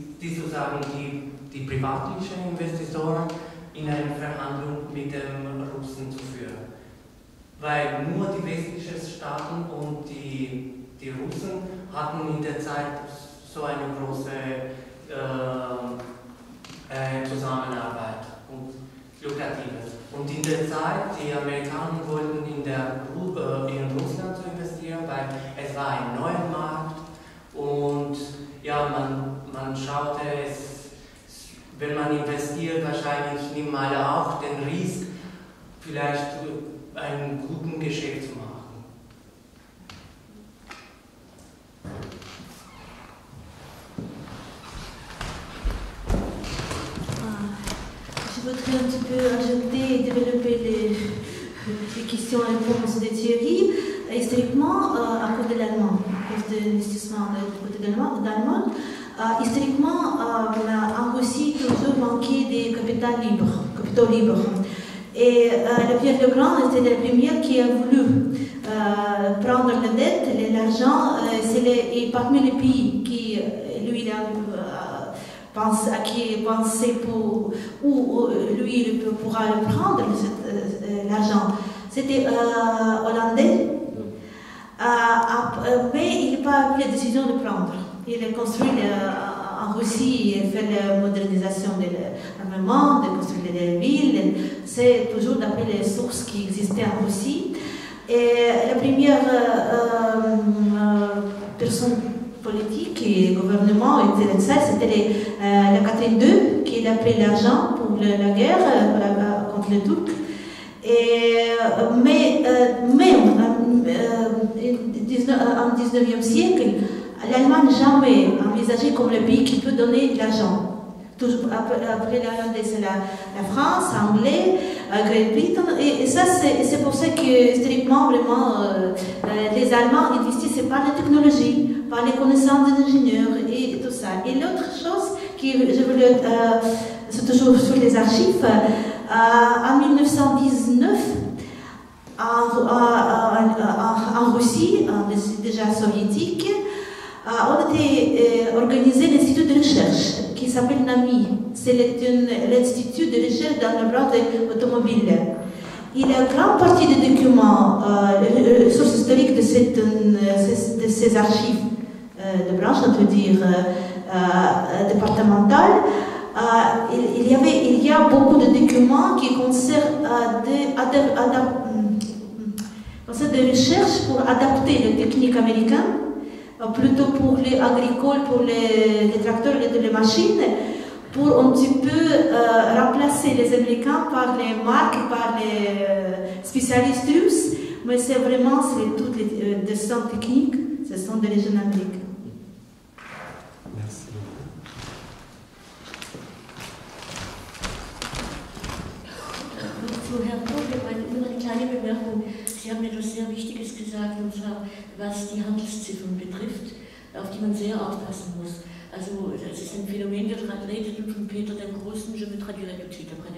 privatlichen Investoren in eine Verhandlung mit den Russen zu führen. Weil nur die westlichen Staaten und die Russen hatten in der Zeit so eine große Zusammenarbeit und lukratives. Und in der Zeit, die Amerikaner wollten in Russland zu investieren, weil es war ein neuer Markt und ja, man schaute es, wenn man investiert, wahrscheinlich nimmt man auch den Risiko, vielleicht einen guten Geschäft zu machen. Je voudrais un petit peu ajouter et développer les questions-réponses de Thierry. Historiquement, à cause de l'allemand, à cause de l'investissement du côté d'allemand, historiquement, en Russie, toujours manqué des capitaux libres. Et le Pierre le Grand était le premier qui a voulu prendre la dette, l'argent, et parmi les pays qui, lui, il a qui pensait où lui il pourra le prendre, l'argent. C'était hollandais, mais il n'a pas pris la décision de prendre. Il a construit en Russie, il a fait la modernisation de l'armement, de construire des villes. C'est toujours d'après les sources qui existaient en Russie. Et la première personne politique et gouvernement était ça, c'était la Catherine II qui a pris l'argent pour la guerre contre les Turcs. Mais en 19e siècle, l'Allemagne jamais envisagé comme le pays qui peut donner de l'argent. Toujours après l'Hollandais, c'est la France, l'Anglais, Grande-Bretagne, et ça c'est pour ça que historiquement vraiment les Allemands investissaient par la technologie, par les connaissances des ingénieurs et tout ça. Et l'autre chose que je voulais, c'est toujours sur les archives, en 1919, en Russie, déjà soviétique, on a organisé l'Institut de recherche qui s'appelle NAMI. C'est l'Institut de recherche dans la branche automobile. Il y a une grande partie des documents, les sources historiques de ces archives de branche, on peut dire, départementales. Il y a beaucoup de documents qui concernent des recherches pour adapter les techniques américaines, plutôt pour les agricoles, pour les tracteurs et les machines, pour un petit peu remplacer les Américains par les marques, par les spécialistes russes, mais c'est vraiment toutes les dessins techniques, ce sont d'origine américaine. Merci. zu Herrn Kohlmann nur eine kleine Bemerkung. Sie haben etwas sehr Wichtiges gesagt, und zwar was die Handelsziffern betrifft, auf die man sehr aufpassen muss. Also das ist ein Phänomen, wir redeten von Peter dem Großen, je me traduirai tout de suite après.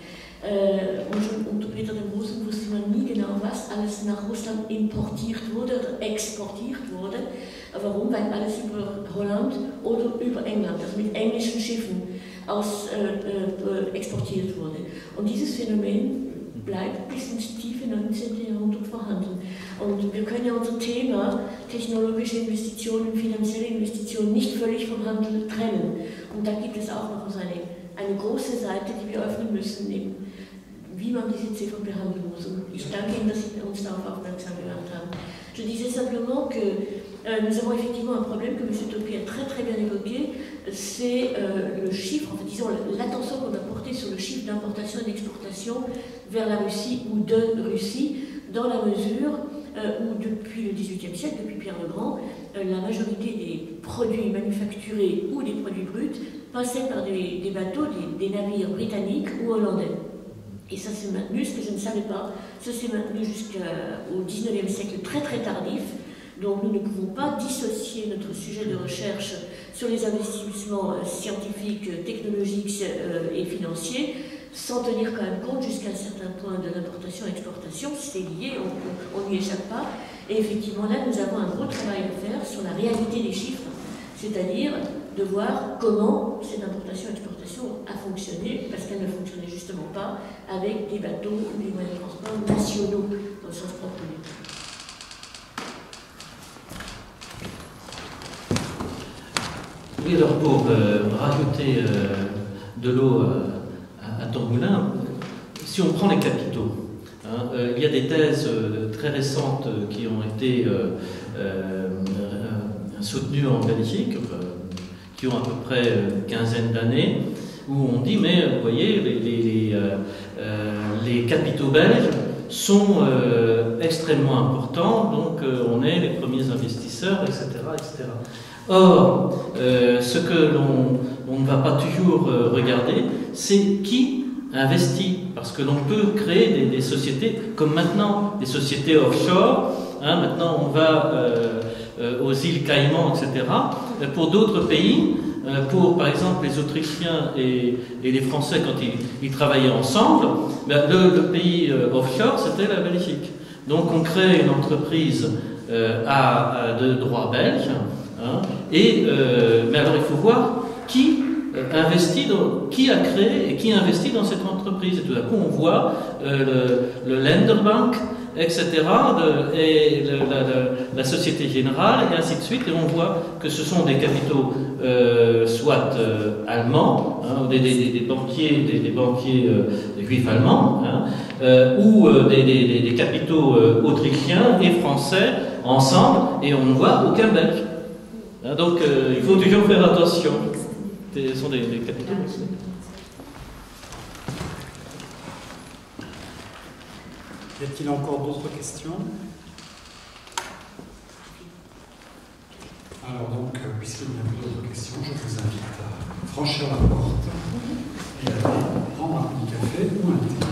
Unter Peter dem Großen wusste man nie genau, was alles nach Russland importiert wurde oder exportiert wurde. Warum? Weil alles über Holland oder über England, also mit englischen Schiffen exportiert wurde. Und dieses Phänomen bleibt bis ins tiefe 19. Jahrhundert vorhanden. Und wir können ja unser Thema technologische Investitionen, finanzielle Investitionen nicht völlig vom Handel trennen. Und da gibt es auch noch eine große Seite, die wir öffnen müssen, eben, wie man diese Ziffern behandeln muss. Und ich danke Ihnen, dass Sie uns darauf aufmerksam gemacht haben. Je disais simplement que nous avons effectivement un problème que M. Topy a très bien évoqué, c'est le chiffre, en fait, disons l'attention qu'on a portée sur le chiffre d'importation et d'exportation vers la Russie ou de Russie, dans la mesure où depuis le XVIIIe siècle, depuis Pierre le Grand, la majorité des produits manufacturés ou des produits bruts passaient par des bateaux, des navires britanniques ou hollandais. Et ça s'est maintenu, ce que je ne savais pas, ça s'est maintenu jusqu'au XIXe siècle très tardif. Donc nous ne pouvons pas dissocier notre sujet de recherche sur les investissements scientifiques, technologiques et financiers, sans tenir quand même compte jusqu'à un certain point de l'importation-exportation. C'est lié, on n'y échappe pas. Et effectivement là, nous avons un gros travail à faire sur la réalité des chiffres, c'est-à-dire de voir comment cette importation-exportation a fonctionné, parce qu'elle ne fonctionnait justement pas avec des bateaux ou des moyens de transport nationaux, dans le sens propre du terme. Oui, alors pour rajouter de l'eau à ton moulin, si on prend les capitaux, il y a des thèses très récentes qui ont été soutenues en Belgique, qui ont à peu près une quinzaine d'années, où on dit, mais vous voyez, les capitaux belges sont extrêmement importants, donc on est les premiers investisseurs, etc. etc. Or, ce que l'on ne va pas toujours regarder, c'est qui investit, parce que l'on peut créer des sociétés, comme maintenant, des sociétés offshore, maintenant on va aux îles Caïmans, etc., pour d'autres pays, pour par exemple les Autrichiens et les Français quand ils travaillaient ensemble, le pays offshore c'était la Belgique. Donc on crée une entreprise de droit belge, mais alors il faut voir qui investit, qui a créé et qui investit dans cette entreprise. Et tout d'un coup on voit le Länderbank, etc., et la Société Générale, et ainsi de suite, et on voit que ce sont des capitaux soit allemands, des banquiers juifs allemands, ou des capitaux autrichiens et français ensemble, et on ne voit aucun belge. Donc il faut toujours faire attention. Ce sont des capitaux. Y a-t-il encore d'autres questions? Alors donc, puisqu'il n'y a plus d'autres questions, je vous invite à franchir la porte et aller prendre un petit café ou un thé.